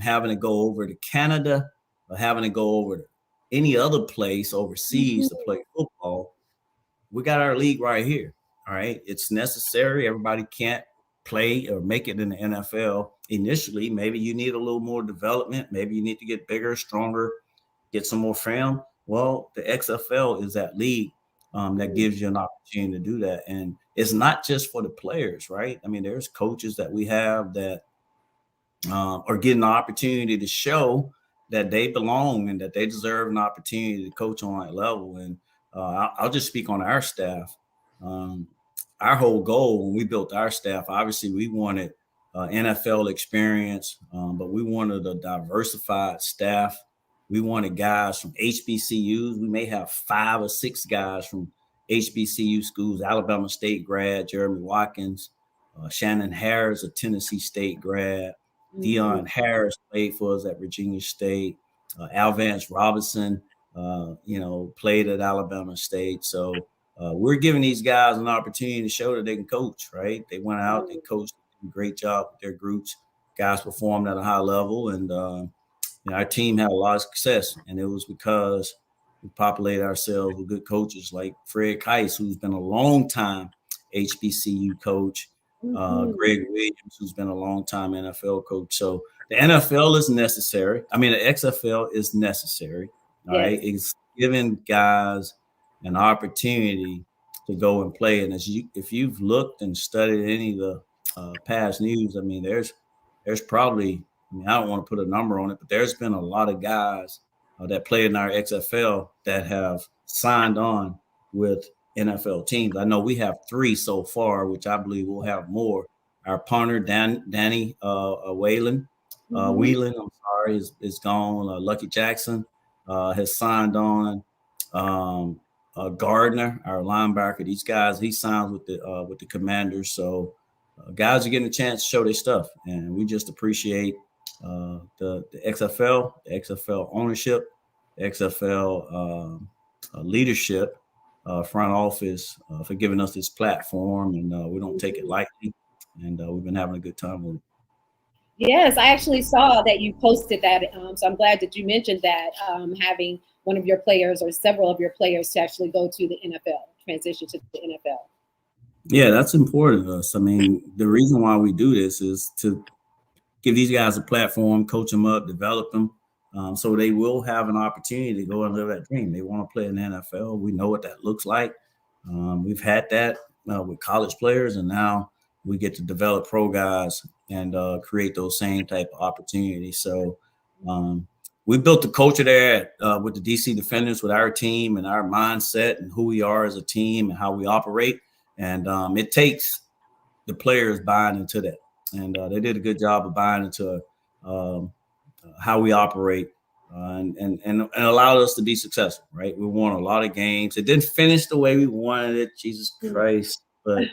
Having to go over to Canada or having to go over to any other place overseas to play football, we got our league right here. All right. It's necessary. Everybody can't play or make it in the NFL initially. Maybe you need a little more development. Maybe you need to get bigger, stronger, get some more film. Well, the XFL is that league that gives you an opportunity to do that. And it's not just for the players, right? I mean, there's coaches that we have that are getting the opportunity to show that they belong and that they deserve an opportunity to coach on that level. And I'll just speak on our staff. Our whole goal when we built our staff, obviously we wanted NFL experience, but we wanted a diversified staff. We wanted guys from HBCUs. We may have 5 or 6 guys from HBCU schools, Alabama State grad, Jeremy Watkins, Shannon Harris, a Tennessee State grad, Deion Harris played for us at Virginia State, Al Vance Robinson, played at Alabama State. So we're giving these guys an opportunity to show that they can coach, right? They went out, they coached, did a great job with their groups. Guys performed at a high level, and our team had a lot of success. And it was because we populated ourselves with good coaches like Fred Keiss, who's been a long time HBCU coach, Greg Williams, who's been a long time NFL coach. So the NFL is necessary. I mean, the XFL is necessary. All right. It's giving guys an opportunity to go and play. And if you've looked and studied any of the past news, I mean, there's probably, I don't want to put a number on it, but there's been a lot of guys that play in our XFL that have signed on with NFL teams. I know we have 3 so far, which I believe we'll have more. Our punter, Danny Whelan, is gone. Lucky Jackson has signed on. Gardner, our linebacker, these guys, he signed with the Commanders. So guys are getting a chance to show their stuff, and we just appreciate the XFL, the XFL ownership, the XFL leadership, front office for giving us this platform, and we don't take it lightly, and we've been having a good time with it. Yes, I actually saw that you posted that, so I'm glad that you mentioned that, having one of your players or several of your players to actually go to the NFL, transition to the NFL. Yeah, that's important to us. I mean, the reason why we do this is to give these guys a platform, coach them up, develop them, so they will have an opportunity to go and live that dream. They want to play in the NFL. We know what that looks like. We've had that with college players, and now we get to develop pro guys and create those same type of opportunities. So we built the culture there with the DC Defenders, with our team and our mindset and who we are as a team and how we operate. And it takes the players buying into that. And they did a good job of buying into how we operate and allowed us to be successful, right? We won a lot of games. It didn't finish the way we wanted it, Jesus Christ, but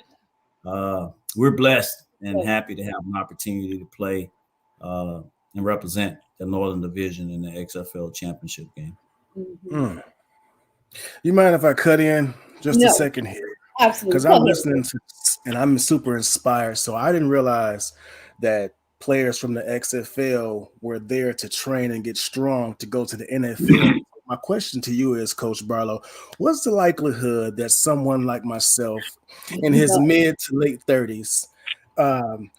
we're blessed and happy to have an opportunity to play and represent the Northern Division in the XFL championship game. You mind if I cut in just a second here? Absolutely. Because I'm listening to, and I'm super inspired. So I didn't realize that players from the XFL were there to train and get strong to go to the NFL. My question to you is, Coach Barlow, what's the likelihood that someone like myself in his mid to late 30s,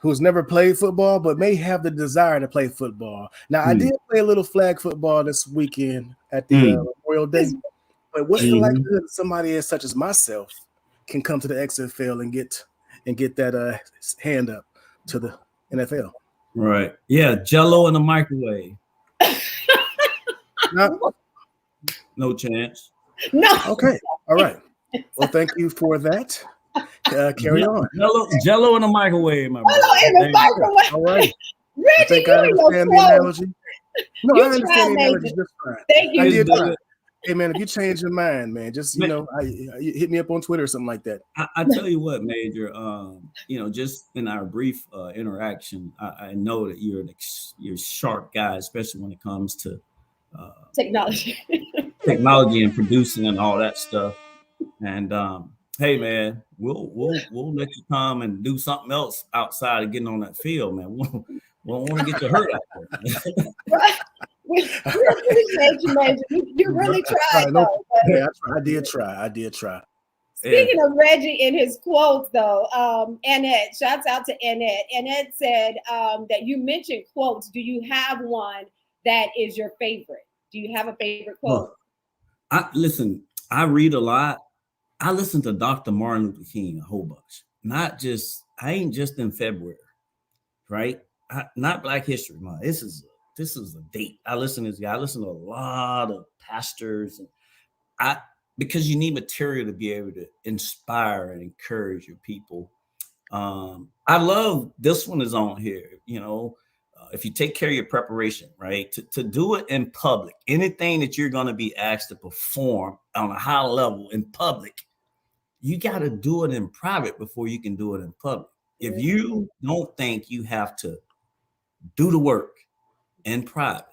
who's never played football, but may have the desire to play football? Now, I did play a little flag football this weekend at the Memorial Day, but what's the likelihood that somebody such as myself can come to the XFL and get that hand up to the NFL? Right. Yeah. Jello in the microwave. No chance. No. Okay. All right. Well, thank you for that. Carry on. Jello in the microwave, my brother. Jello in the microwave. All right. Reggie, I think I understand the analogy. No, You I understand tried, the analogy Maejor. just fine. Thank I you. did try. Hey man, if you change your mind, man, just you hit me up on Twitter or something like that. I tell you what, Major. Just in our brief interaction, I know that you're a sharp guy, especially when it comes to Technology. technology and producing and all that stuff. And hey, man, we'll let you come and do something else outside of getting on that field, man. We don't want to get you hurt out there. We appreciate you, Maejor. You really tried, No, though. hey, I did try. Speaking of Reggie and his quotes, though, Annette, shouts out to Annette. Annette said that you mentioned quotes. Do you have one that is your favorite? Do you have a favorite quote? Listen, I read a lot. I listen to Dr. Martin Luther King a whole bunch. I ain't just in February, right? Not Black History Month. This is a date. I listen to this guy. I listen to a lot of pastors, and because you need material to be able to inspire and encourage your people. I love this one is on here. If you take care of your preparation, right, to do it in public, anything that you're going to be asked to perform on a high level in public, you got to do it in private before you can do it in public. If you don't think you have to do the work in private,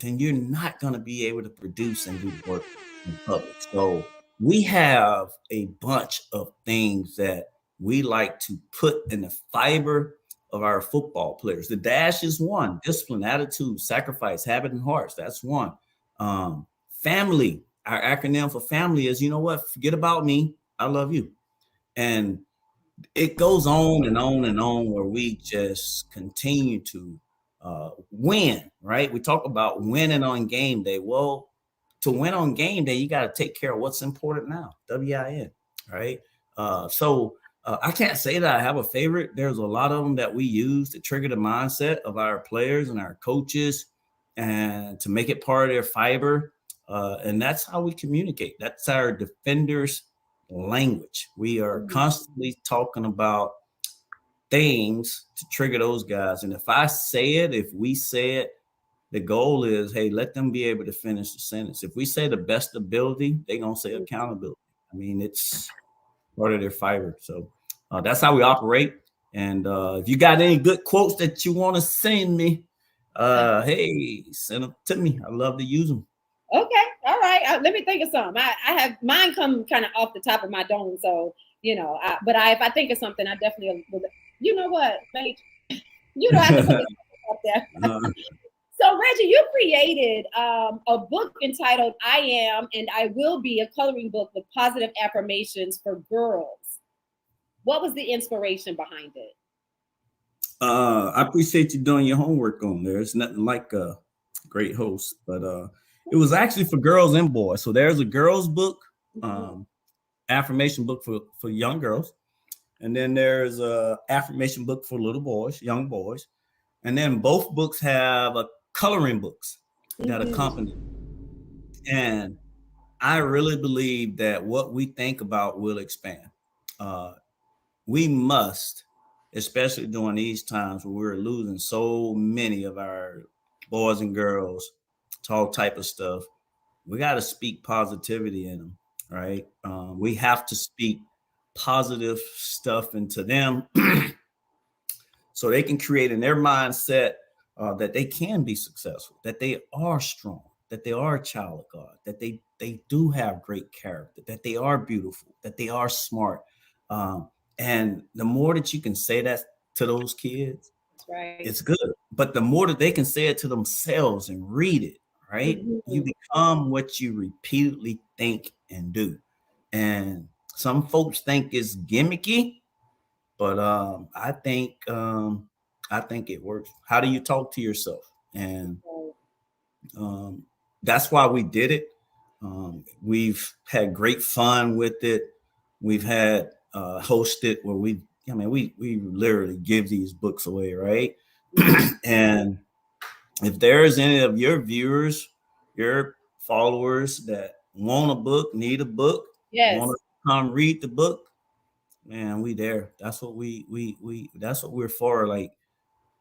then you're not going to be able to produce and do the work in public. So we have a bunch of things that we like to put in the fiber of our football players. The dash is one: discipline, attitude, sacrifice, habit, and hearts. That's one. Family, our acronym for family is, you know what? Forget about me. I love you. And it goes on and on and on, where we just continue to win, right? We talk about winning on game day. Well, to win on game day, you got to take care of what's important now. WIN, right? I can't say that I have a favorite. There's a lot of them that we use to trigger the mindset of our players and our coaches, and to make it part of their fiber. And that's how we communicate. That's our defenders' language. We are constantly talking about things to trigger those guys. And if we say it, the goal is, hey, let them be able to finish the sentence. If we say the best ability, they're going to say accountability. I mean, it's part of their fiber. So that's how we operate. And if you got any good quotes that you want to send me, hey, send them to me. I love to use them. Okay. All right. Let me think of some. I have mine come kind of off the top of my dome. So, if I think of something, I definitely will. You know what, Paige? I have to put it up there. So, Reggie, you created a book entitled I Am and I Will Be, a coloring book with positive affirmations for girls. What was the inspiration behind it? I appreciate you doing your homework on there. It's nothing like a great host, but it was actually for girls and boys. So there's a girls book, affirmation book for young girls. And then there's a affirmation book for little boys, young boys. And then both books have coloring books that accompany. And I really believe that what we think about will expand. We must, especially during these times where we're losing so many of our boys and girls to all type of stuff, we got to speak positivity in them, right? We have to speak positive stuff into them so they can create in their mindset that they can be successful, that they are strong, that they are a child of God, that they do have great character, that they are beautiful, that they are smart. And the more that you can say that to those kids, right, it's good. But the more that they can say it to themselves and read it, right? You become what you repeatedly think and do. And some folks think it's gimmicky, but I think it works. How do you talk to yourself? And that's why we did it. We've had great fun with it. We've had hosted where we literally give these books away, right? And if there's any of your viewers, your followers that want a book, need a book, want to come read the book, man, we there. That's what that's what we're for. Like,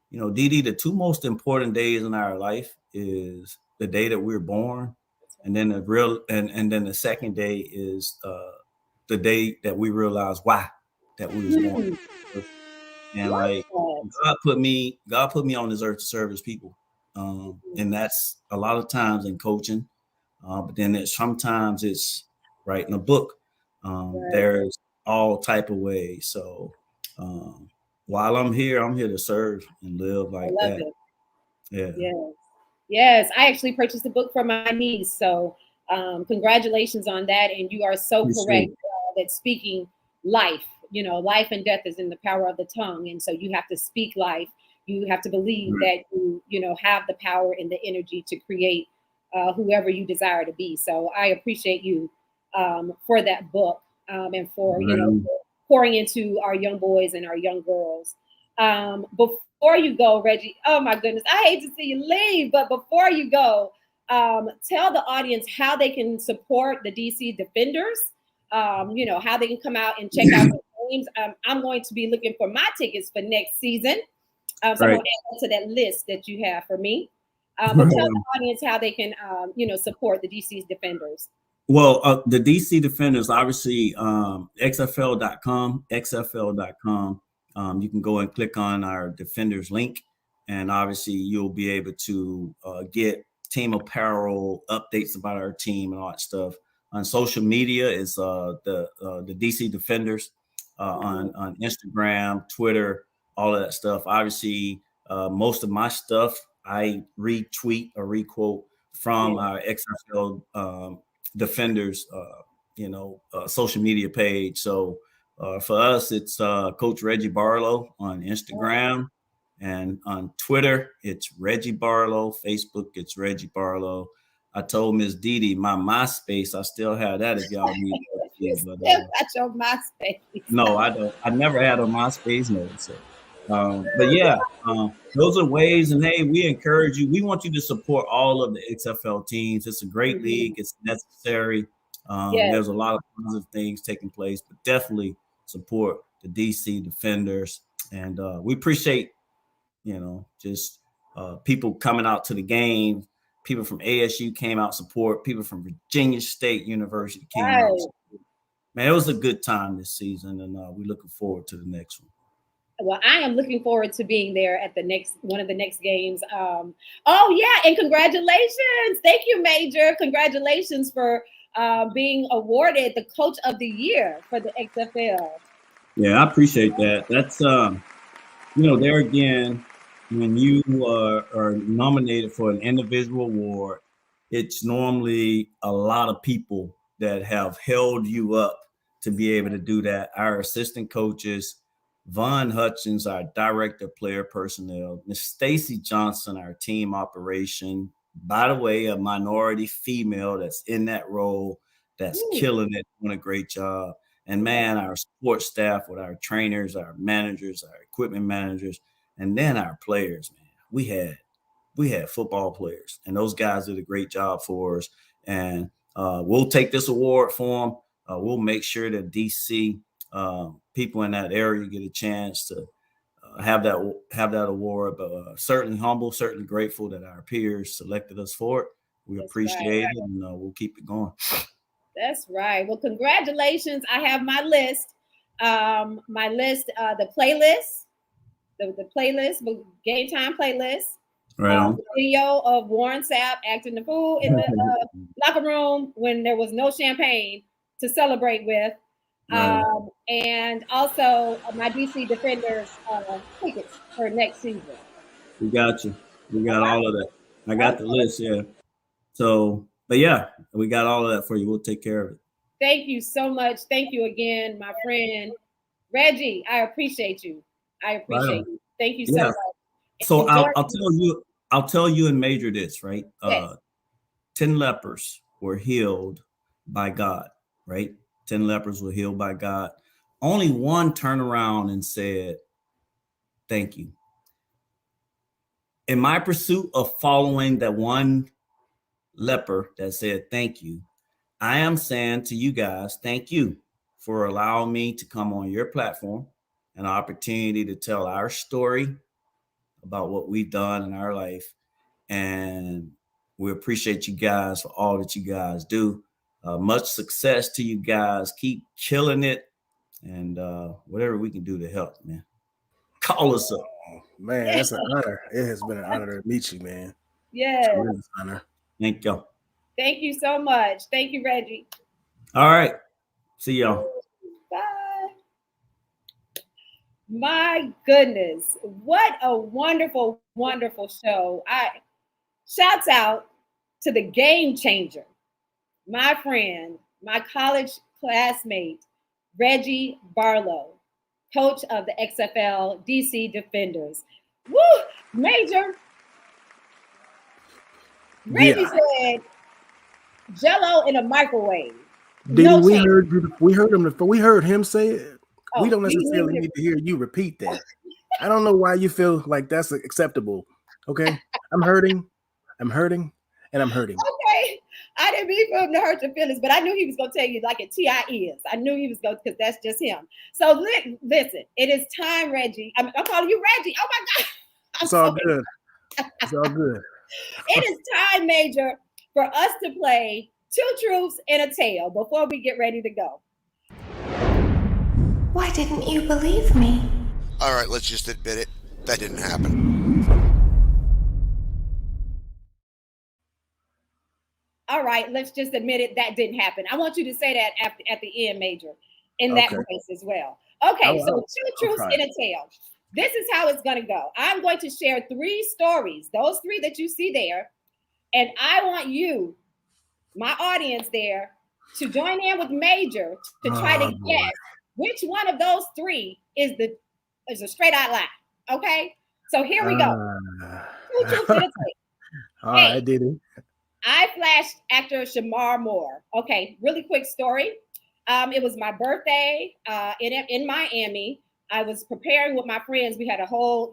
you know, DD, the two most important days in our life is the day that we're born, and then then the second day is the day that we realize why that we was born. And like God put me on this earth to serve his people. And that's a lot of times in coaching. But then sometimes it's writing a book. There's all type of ways. So while I'm here to serve and live like that. It. Yeah. Yes. I actually purchased a book for my niece. So congratulations on that. And you are so correct that speaking life, you know, life and death is in the power of the tongue. And so you have to speak life. You have to believe that you know, have the power and the energy to create whoever you desire to be. So I appreciate you for that book and for, you know, pouring into our young boys and our young girls. Before you go, Reggie, oh my goodness, I hate to see you leave, but before you go, tell the audience how they can support the DC Defenders, you know, how they can come out and check out the games. I'm going to be looking for my tickets for next season. So I'm going to add to that list that you have for me. But tell the audience how they can, you know, support the DC Defenders. Well, the DC Defenders, obviously, xfl.com. You can go and click on our Defenders link, and obviously you'll be able to get team apparel, updates about our team, and all that stuff. On social media is the DC Defenders on Instagram, Twitter, all of that stuff. Obviously, most of my stuff I retweet or requote from our XFL Defenders, social media page. So for us, it's Coach Reggie Barlow on Instagram, and on Twitter, it's Reggie Barlow. Facebook, it's Reggie Barlow. I told Miss DiDi my MySpace, I still have that if y'all need that. But got your MySpace. No, I don't. I never had a MySpace, no. So, but yeah, those are ways. And hey, we encourage you. We want you to support all of the XFL teams. It's a great league. It's necessary. There's a lot of positive things taking place, but definitely support the DC Defenders. And we appreciate, you know, just people coming out to the game. People from ASU came out support. People from Virginia State University came out support. Man, it was a good time this season, and we're looking forward to the next one. Well, I am looking forward to being there at the next one of the next games. Oh yeah, and congratulations! Thank you, Maejor. Congratulations for being awarded the Coach of the Year for the XFL. Yeah, I appreciate that. That's there again, when you are nominated for an individual award, it's normally a lot of people that have held you up to be able to do that. Our assistant coaches, Von Hutchins, our director of player personnel, Miss Stacy Johnson, our team operation, by the way, a minority female that's in that role, that's killing it, doing a great job. And man, our support staff with our trainers, our managers, our equipment managers, and then our players, man. We had football players, and those guys did a great job for us. And we'll take this award for them. We'll make sure that DC people in that area get a chance to have that award. But certainly humble, certainly grateful that our peers selected us for it. We appreciate it, and we'll keep it going. That's right. Well, congratulations. I have my list. The playlist, the playlist, game time playlist. Right on. The video of Warren Sapp acting the fool in the locker room when there was no champagne to celebrate with. And also my DC Defenders tickets for next season. We got you. We got all of that. I got the list, yeah. So, but yeah, we got all of that for you. We'll take care of it. Thank you so much. Thank you again, my friend Reggie. I appreciate you. You. Thank you so much. So I'll tell you and Maejor this, right? Yes. 10 lepers were healed by God, right? 10 lepers were healed by God. Only one turned around and said, thank you. In my pursuit of following that one leper that said, thank you, I am saying to you guys, thank you for allowing me to come on your platform, an opportunity to tell our story about what we've done in our life. And we appreciate you guys for all that you guys do. Much success to you guys. Keep killing it. And whatever we can do to help, man. Call us up. Oh, man, that's an honor. It has been an honor to meet you, man. Yes. Tremendous honor. Thank y'all. Thank you so much. Thank you, Reggie. All right. See y'all. Bye. My goodness. What a wonderful, wonderful show. Shouts out to the game changer, my friend, my college classmate, Reggie Barlow, coach of the XFL DC Defenders. Woo! Maejor. Reggie said, Jello in a microwave. Did we heard him say it? Oh, we don't necessarily need to hear you repeat that. I don't know why you feel like that's acceptable. Okay, I'm hurting, and I'm hurting. Okay, I didn't mean for him to hurt your feelings, but I knew he was going to tell you like a TI is. I knew he was going to, because that's just him. So listen, it is time, Reggie. I'm calling you Reggie. Oh my God. It's all good. It's all good. It is time, Maejor, for us to play Two Truths and a Tale before we get ready to go. Why didn't you believe me? All right, let's just admit it. That didn't happen. All right, let's just admit it. That didn't happen. I want you to say that at the end, Maejor, in that voice as well. Okay, so Two Truths and a Tale. This is how it's going to go. I'm going to share 3 stories, those 3 that you see there. And I want you, my audience there, to join in with Maejor to try to guess which one of those 3 is a straight out lie. Okay? So here we go. Two Truths and a Tale. All right, I did it. I flashed actor Shamar Moore. Okay, really quick story. It was my birthday in Miami. I was preparing with my friends. We had a whole,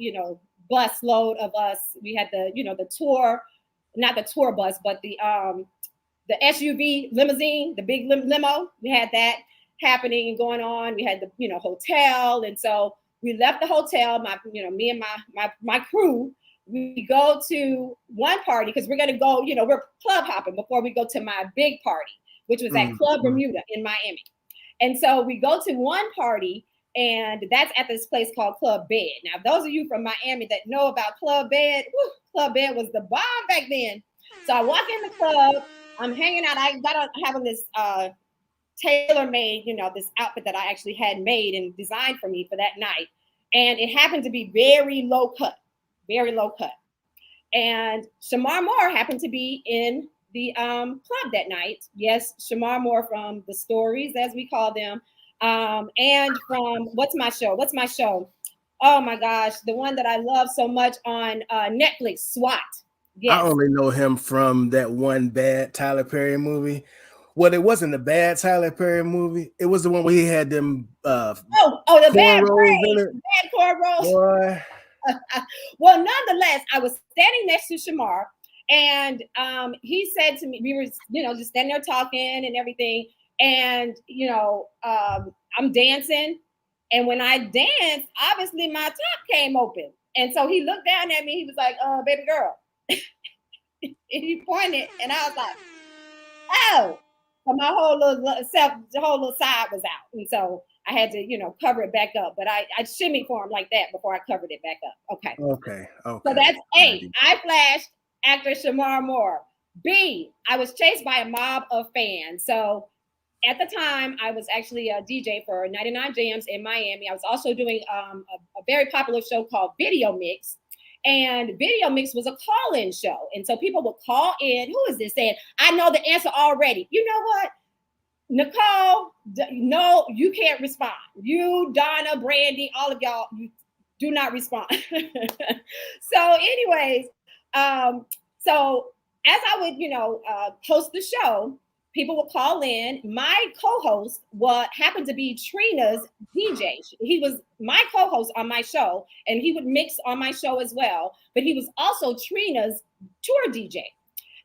bus load of us. We had the tour, not the tour bus, but the SUV limousine, the big limo. We had that happening and going on. We had the, hotel. And so we left the hotel, me and my crew. We go to one party because we're going to go, we're club hopping before we go to my big party, which was at Club Bermuda in Miami. And so we go to one party, and that's at this place called Club Bed. Now, those of you from Miami that know about Club Bed, Club Bed was the bomb back then. So I walk in the club, I'm hanging out. I got having this tailor-made, this outfit that I actually had made and designed for me for that night. And it happened to be very low cut. And Shamar Moore happened to be in the club that night. Yes, Shamar Moore from The Stories, as we call them. And from what's my show? Oh my gosh, the one that I love so much on Netflix, SWAT. Yes. I only know him from that one bad Tyler Perry movie. Well, it wasn't a bad Tyler Perry movie. It was the one where he had them the bad cornrows. Boy. Well, nonetheless, I was standing next to Shamar, and he said to me, we were, just standing there talking and everything. And, I'm dancing. And when I danced, obviously my top came open. And so he looked down at me. He was like, baby girl. And he pointed, and I was like, oh. So my whole little side was out. And so I had to, cover it back up. But I shimmied for him like that before I covered it back up. Okay. So that's A. I flashed actor Shamar Moore. B. I was chased by a mob of fans. So at the time, I was actually a DJ for 99 Jams in Miami. I was also doing a very popular show called Video Mix. And Video Mix was a call-in show. And so people would call in. Who is this saying? I know the answer already. You know what? Nicole, no, you can't respond. You, Donna, Brandy, all of y'all, you do not respond. So anyways, so as I would, host the show, people would call in. My co-host happened to be Trina's DJ. He was my co-host on my show, and he would mix on my show as well. But he was also Trina's tour DJ.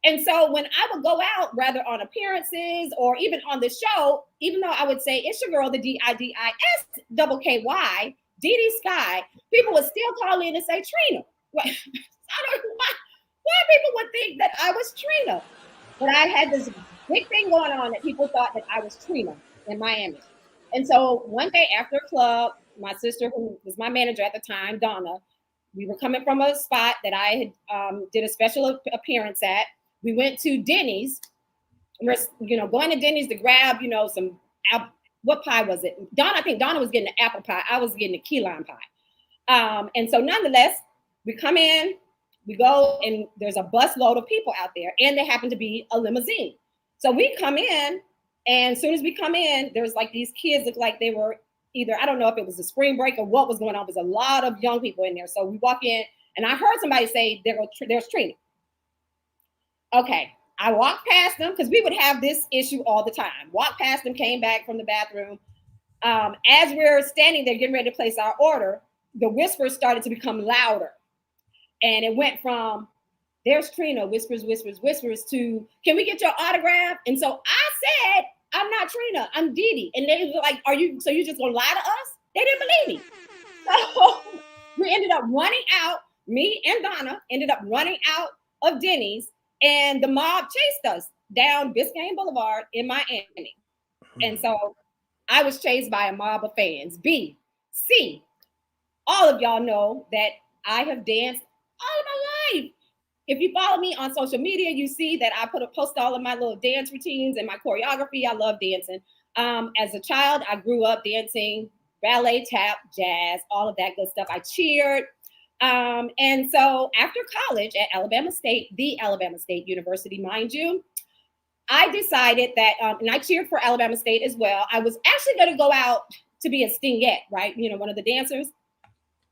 And so when I would go out, rather on appearances or even on the show, even though I would say, it's your girl, the DIDI Skky, DiDi Skky, people would still call in and say, Trina, I don't know why people would think that I was Trina. But I had this big thing going on that people thought that I was Trina in Miami. And so one day after a club, my sister, who was my manager at the time, Donna, we were coming from a spot that I had did a special appearance at. We went to Denny's. We're, going to Denny's to grab, some, what pie was it? I think Donna was getting the apple pie. I was getting the key lime pie. And so nonetheless, we come in, we go, and there's a busload of people out there, and there happened to be a limousine. So we come in, and as soon as we come in, there's like these kids look like they were either, I don't know if it was a spring break or what was going on. There's a lot of young people in there. So we walk in, and I heard somebody say, there's Trina. Okay, I walked past them because we would have this issue all the time. Walked past them, came back from the bathroom. As we're standing there getting ready to place our order, the whispers started to become louder. And it went from, there's Trina, whispers, whispers, whispers, to, can we get your autograph? And so I said, I'm not Trina, I'm DiDi. And they were like, so you just gonna lie to us? They didn't believe me. So we ended up running out, me and Donna ended up running out of Denny's, and the mob chased us down Biscayne Boulevard in Miami. And so I was chased by a mob of fans. B, C, all of y'all know that I have danced all of my life. If you follow me on social media, you see that I post all of my little dance routines and my choreography. I love dancing. As a child, I grew up dancing ballet, tap, jazz, all of that good stuff. I cheered. And so after college at Alabama State, the Alabama State University, mind you, I decided that, and I cheered for Alabama State as well. I was actually going to go out to be a stingette, right? One of the dancers.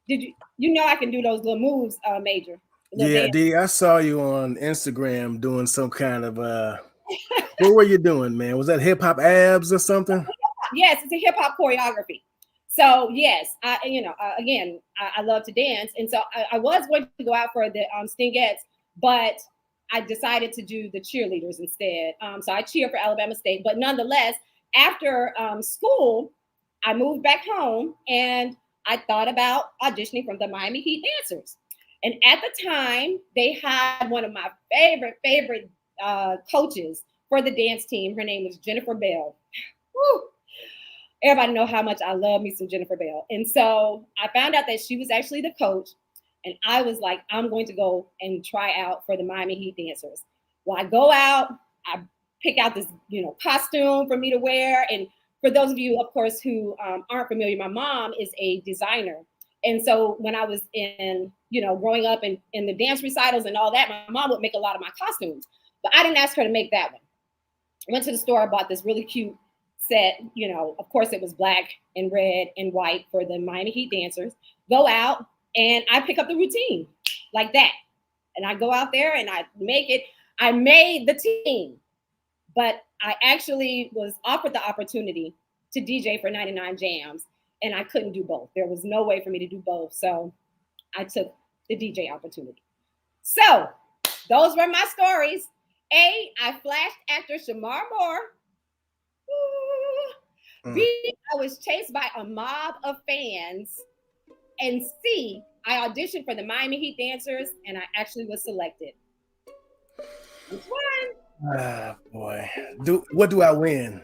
Did you, I can do those little moves, Maejor. Yeah, D, I saw you on Instagram doing some kind of what were you doing, man? Was that hip hop abs or something? Yes, it's a hip hop choreography. So yes, again, I love to dance, and so I was going to go out for the stingettes, but I decided to do the cheerleaders instead. So I cheered for Alabama State, but nonetheless, after school, I moved back home, and I thought about auditioning from the Miami Heat dancers. And at the time, they had one of my favorite coaches for the dance team. Her name was Jennifer Bell. Woo. Everybody know how much I love me some Jennifer Bell. And so I found out that she was actually the coach. And I was like, I'm going to go and try out for the Miami Heat dancers. Well, I go out, I pick out this, costume for me to wear. And for those of you, of course, who aren't familiar, my mom is a designer. And so when I was in, growing up in the dance recitals and all that, my mom would make a lot of my costumes. But I didn't ask her to make that one. I went to the store, I bought this really cute set. Of course, it was black and red and white for the Miami Heat dancers. Go out and I pick up the routine like that. And I go out there and I make it. I made the team, but I actually was offered the opportunity to DJ for 99 Jams. And I couldn't do both. There was no way for me to do both. So I took the DJ opportunity. So those were my stories. A, I flashed after Shamar Moore. B, I was chased by a mob of fans. And C, I auditioned for the Miami Heat dancers and I actually was selected. Which one? Ah, boy. What do I win?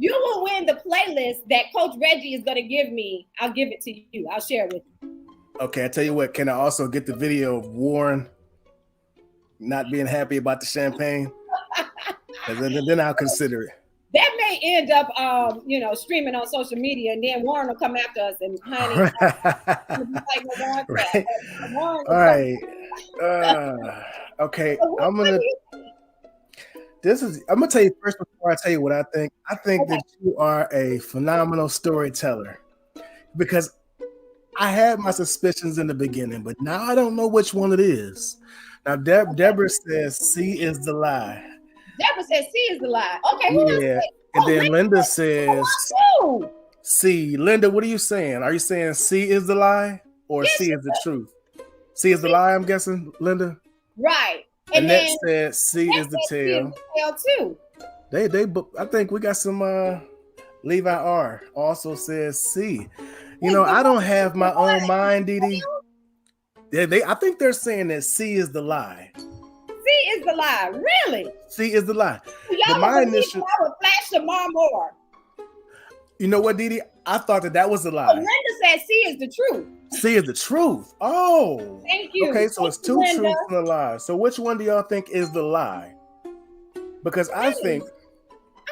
You will win the playlist that Coach Reggie is going to give me. I'll give it to you. I'll share it with you. Okay, I tell you what. Can I also get the video of Warren not being happy about the champagne? Then I'll consider it. That may end up, streaming on social media, and then Warren will come after us. And honey, right. All right. Okay, I'm gonna tell you first before I tell you what I think. I think that you are a phenomenal storyteller because I had my suspicions in the beginning, but now I don't know which one it is. Now, Deborah says C is the lie. Deborah says C is the lie. Okay, who else says? And then Linda says Oh, C. Linda, what are you saying? Are you saying C is the lie or yes, C is the truth? C is the lie, I'm guessing, Linda? Right. And Annette said C is the tail. Too. They I think we got some Levi R also says C. You know, I don't have my own mind, DiDi. I think they're saying that C is the lie. C is the lie. Really? C is the lie. Y'all my would initial, I would flash Shamar Moore. You know what, DiDi? I thought that was the lie. Linda said C is the truth. C is the truth. Oh. Thank you. Okay, so it's two Linda. truths and a lie. So which one do y'all think is the lie? Because I think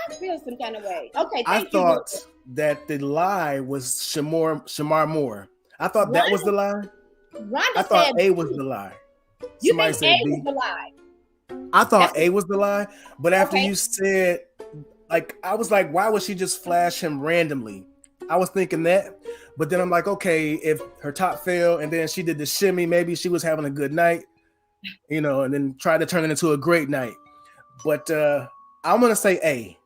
I feel some kind of way. Okay, I thank you. thought that the lie was Shamar Moore. I thought that was the lie. Rhonda I thought said A was the lie. You Somebody think said A B. was the lie? I thought A was the lie, but after Okay. you said, like, I was like, why would she just flash him randomly? I was thinking that, but then I'm like, okay, if her top fell and then she did the shimmy, maybe she was having a good night, you know, and then tried to turn it into a great night. But I'm gonna say A.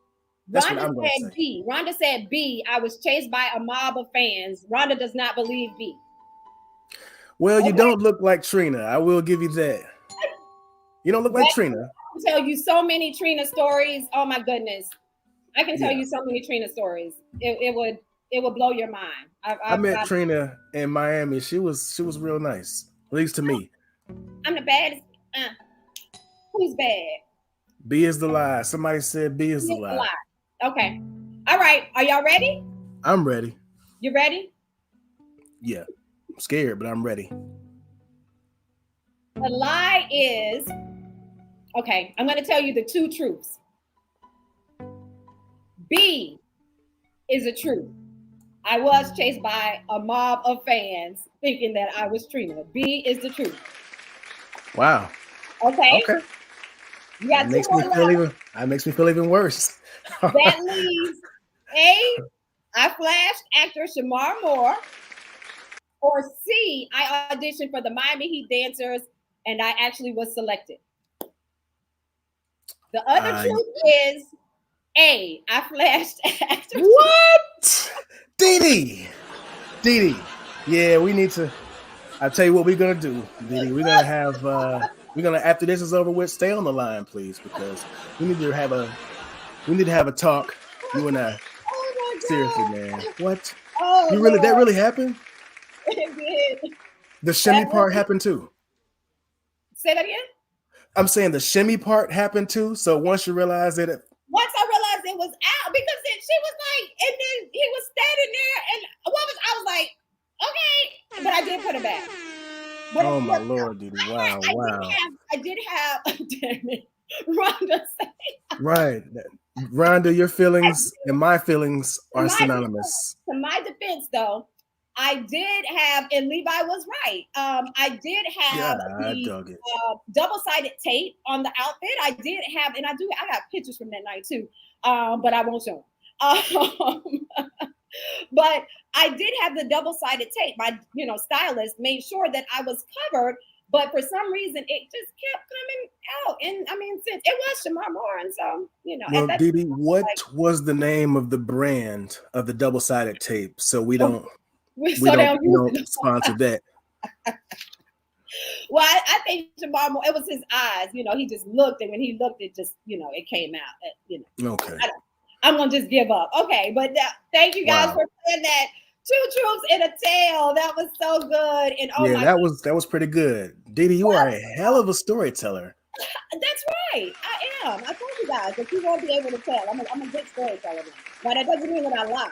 That's what I'm gonna said say. B. Rhonda said B. I was chased by a mob of fans. Rhonda does not believe B. Well, you Okay. don't look like Trina. I will give you that. You don't look like Trina. I can tell you so many Trina stories. Oh my goodness. I can tell you so many Trina stories. It would blow your mind. I met Trina in Miami. She was real nice, at least to me. I'm the baddest. Who's bad? B is the lie. Somebody said B is the lie. Okay. All right. Are y'all ready? I'm ready. You ready? Yeah. I'm scared, but I'm ready. The lie is, okay, I'm going to tell you the two truths. B is the truth. I was chased by a mob of fans thinking that I was Trina. B is the truth. Wow. Okay. Okay. You got That makes me feel even worse. That leaves A, I flashed actor Shamar Moore, or C, I auditioned for the Miami Heat dancers and I actually was selected. The other truth is A, I flashed actor. What? DiDi. Yeah, we need to. I'll tell you what we're gonna do, DiDi. We're gonna have after this is over with, stay on the line, please, because we need to have a talk, you and I. Oh my God. Seriously, man. What? Oh, That really happened? It did. The shimmy part happened too. Say that again? I'm saying the shimmy part happened too. So once you realize that once I realized it was out, because then she was like, and then he was standing there, and I was like, okay, but I did put it back. But oh my Lord, dude! Wow. I did have damn it, Rhonda say. Right, Rhonda, your feelings and my feelings are synonymous. To my defense, though, I did have, and Levi was right. I did have the double-sided tape on the outfit. I did have, and I got pictures from that night too, but I won't show them. But I did have the double-sided tape. My, stylist made sure that I was covered, but for some reason it just kept coming out. And I mean, since it was Shamar Moore, and so Well, DiDi, what was the name of the brand of the double-sided tape? So we don't. We don't sponsor that. Well, I think Shamar Moore, it was his eyes. He just looked, and when he looked, it just, it came out. Okay. I'm gonna just give up. Okay, but thank you guys for saying that. 2 truths and a tale. That was so good. And that was pretty good. DiDi, you are a hell of a storyteller. That's right. I am. I told you guys that you won't be able to tell. I'm a good storyteller. Now that doesn't mean that I lie,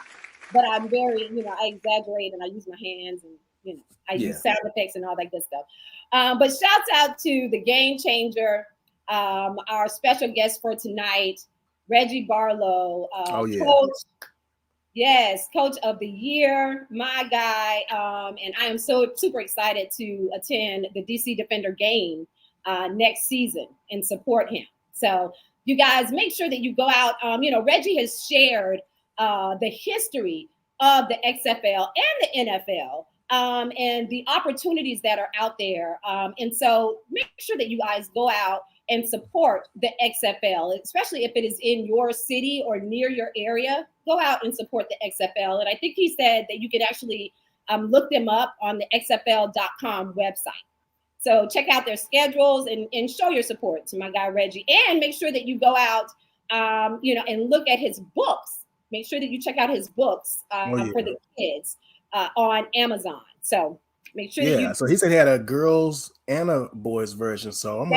but I'm very, I exaggerate and I use my hands and I use sound effects and all that good stuff. But shouts out to the game changer, our special guest for tonight, Reggie Barlow, coach. Yes, coach of the year, my guy. And I am so super excited to attend the DC Defender game next season and support him. So you guys make sure that you go out. Reggie has shared the history of the XFL and the NFL and the opportunities that are out there. And so make sure that you guys go out and support the XFL, especially if it is in your city or near your area. Go out and support the XFL. And I think he said that you could actually look them up on the XFL.com website. So check out their schedules and show your support to my guy, Reggie. And make sure that you go out, and look at his books. Make sure that you check out his books for the kids. on Amazon. So make sure that you. So he said he had a girls and a boys version. So I'm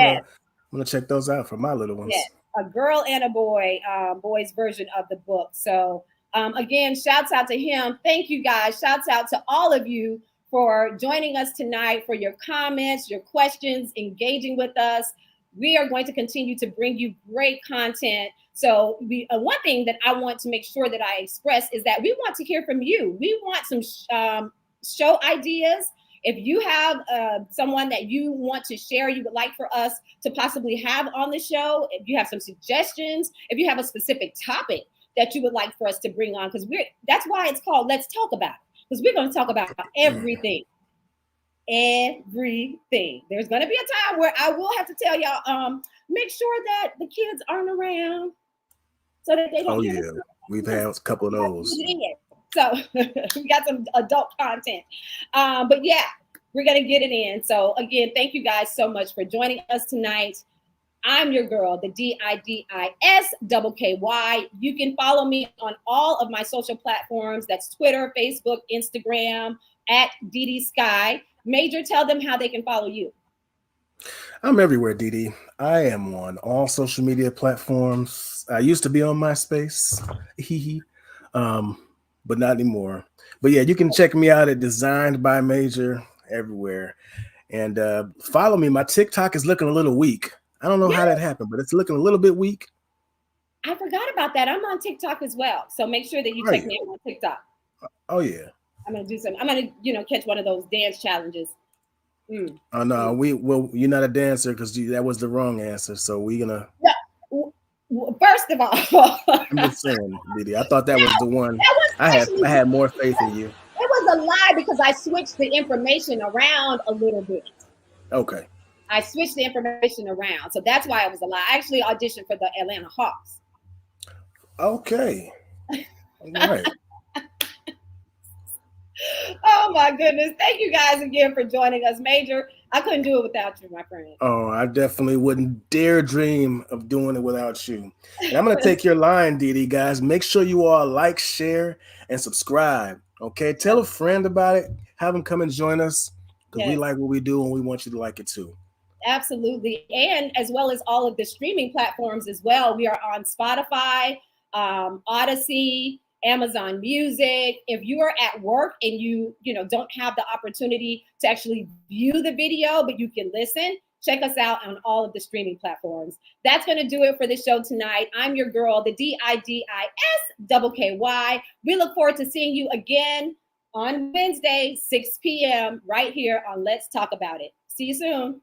gonna check those out for my little ones. Yes, a girl and a boy, boys version of the book. So again, shouts out to him. Thank you guys. Shouts out to all of you for joining us tonight, for your comments, your questions, engaging with us. We are going to continue to bring you great content. So one thing that I want to make sure that I express is that we want to hear from you. We want some show ideas. If you have someone that you want to share, you would like for us to possibly have on the show, if you have some suggestions, if you have a specific topic that you would like for us to bring on, because that's why it's called Let's Talk About It, because we're going to talk about everything. Everything. There's going to be a time where I will have to tell y'all, make sure that the kids aren't around so that they don't. Oh yeah, we've had a couple of those. So we got some adult content. But yeah, we're going to get it in. So again, thank you guys so much for joining us tonight. I'm your girl, the DiDi Skky. You can follow me on all of my social platforms. That's Twitter, Facebook, Instagram, at DiDi Skky. Maejor, tell them how they can follow you. I'm everywhere, DiDi. I am on all social media platforms. I used to be on MySpace. But not anymore. But yeah, you can check me out at Designed by Maejor everywhere. And follow me. My TikTok is looking a little weak. I don't know how that happened, but it's looking a little bit weak. I forgot about that. I'm on TikTok as well. So make sure that you check me out on TikTok. Oh yeah. I'm gonna do some. I'm gonna, catch one of those dance challenges. Oh no, you're not a dancer because that was the wrong answer. So we're gonna. First of all, I'm just saying, DiDi. I thought that was the one. I had more faith in you. It was a lie because I switched the information around a little bit. Okay. I switched the information around, so that's why it was a lie. I actually auditioned for the Atlanta Hawks. Okay. All right. Oh my goodness! Thank you guys again for joining us, Maejor. I couldn't do it without you, my friend. Oh, I definitely wouldn't dare dream of doing it without you. And I'm going to take your line, DiDi, guys. Make sure you all like, share, and subscribe. Okay? Tell a friend about it. Have them come and join us because we like what we do and we want you to like it too. Absolutely. And as well as all of the streaming platforms as well. We are on Spotify, Odyssey, Amazon Music. If you are at work and you don't have the opportunity to actually view the video, but you can listen, check us out on all of the streaming platforms. That's going to do it for the show tonight. I'm your girl, the DiDi Skky. We look forward to seeing you again on Wednesday, 6 p.m. right here on Let's Talk About It. See you soon.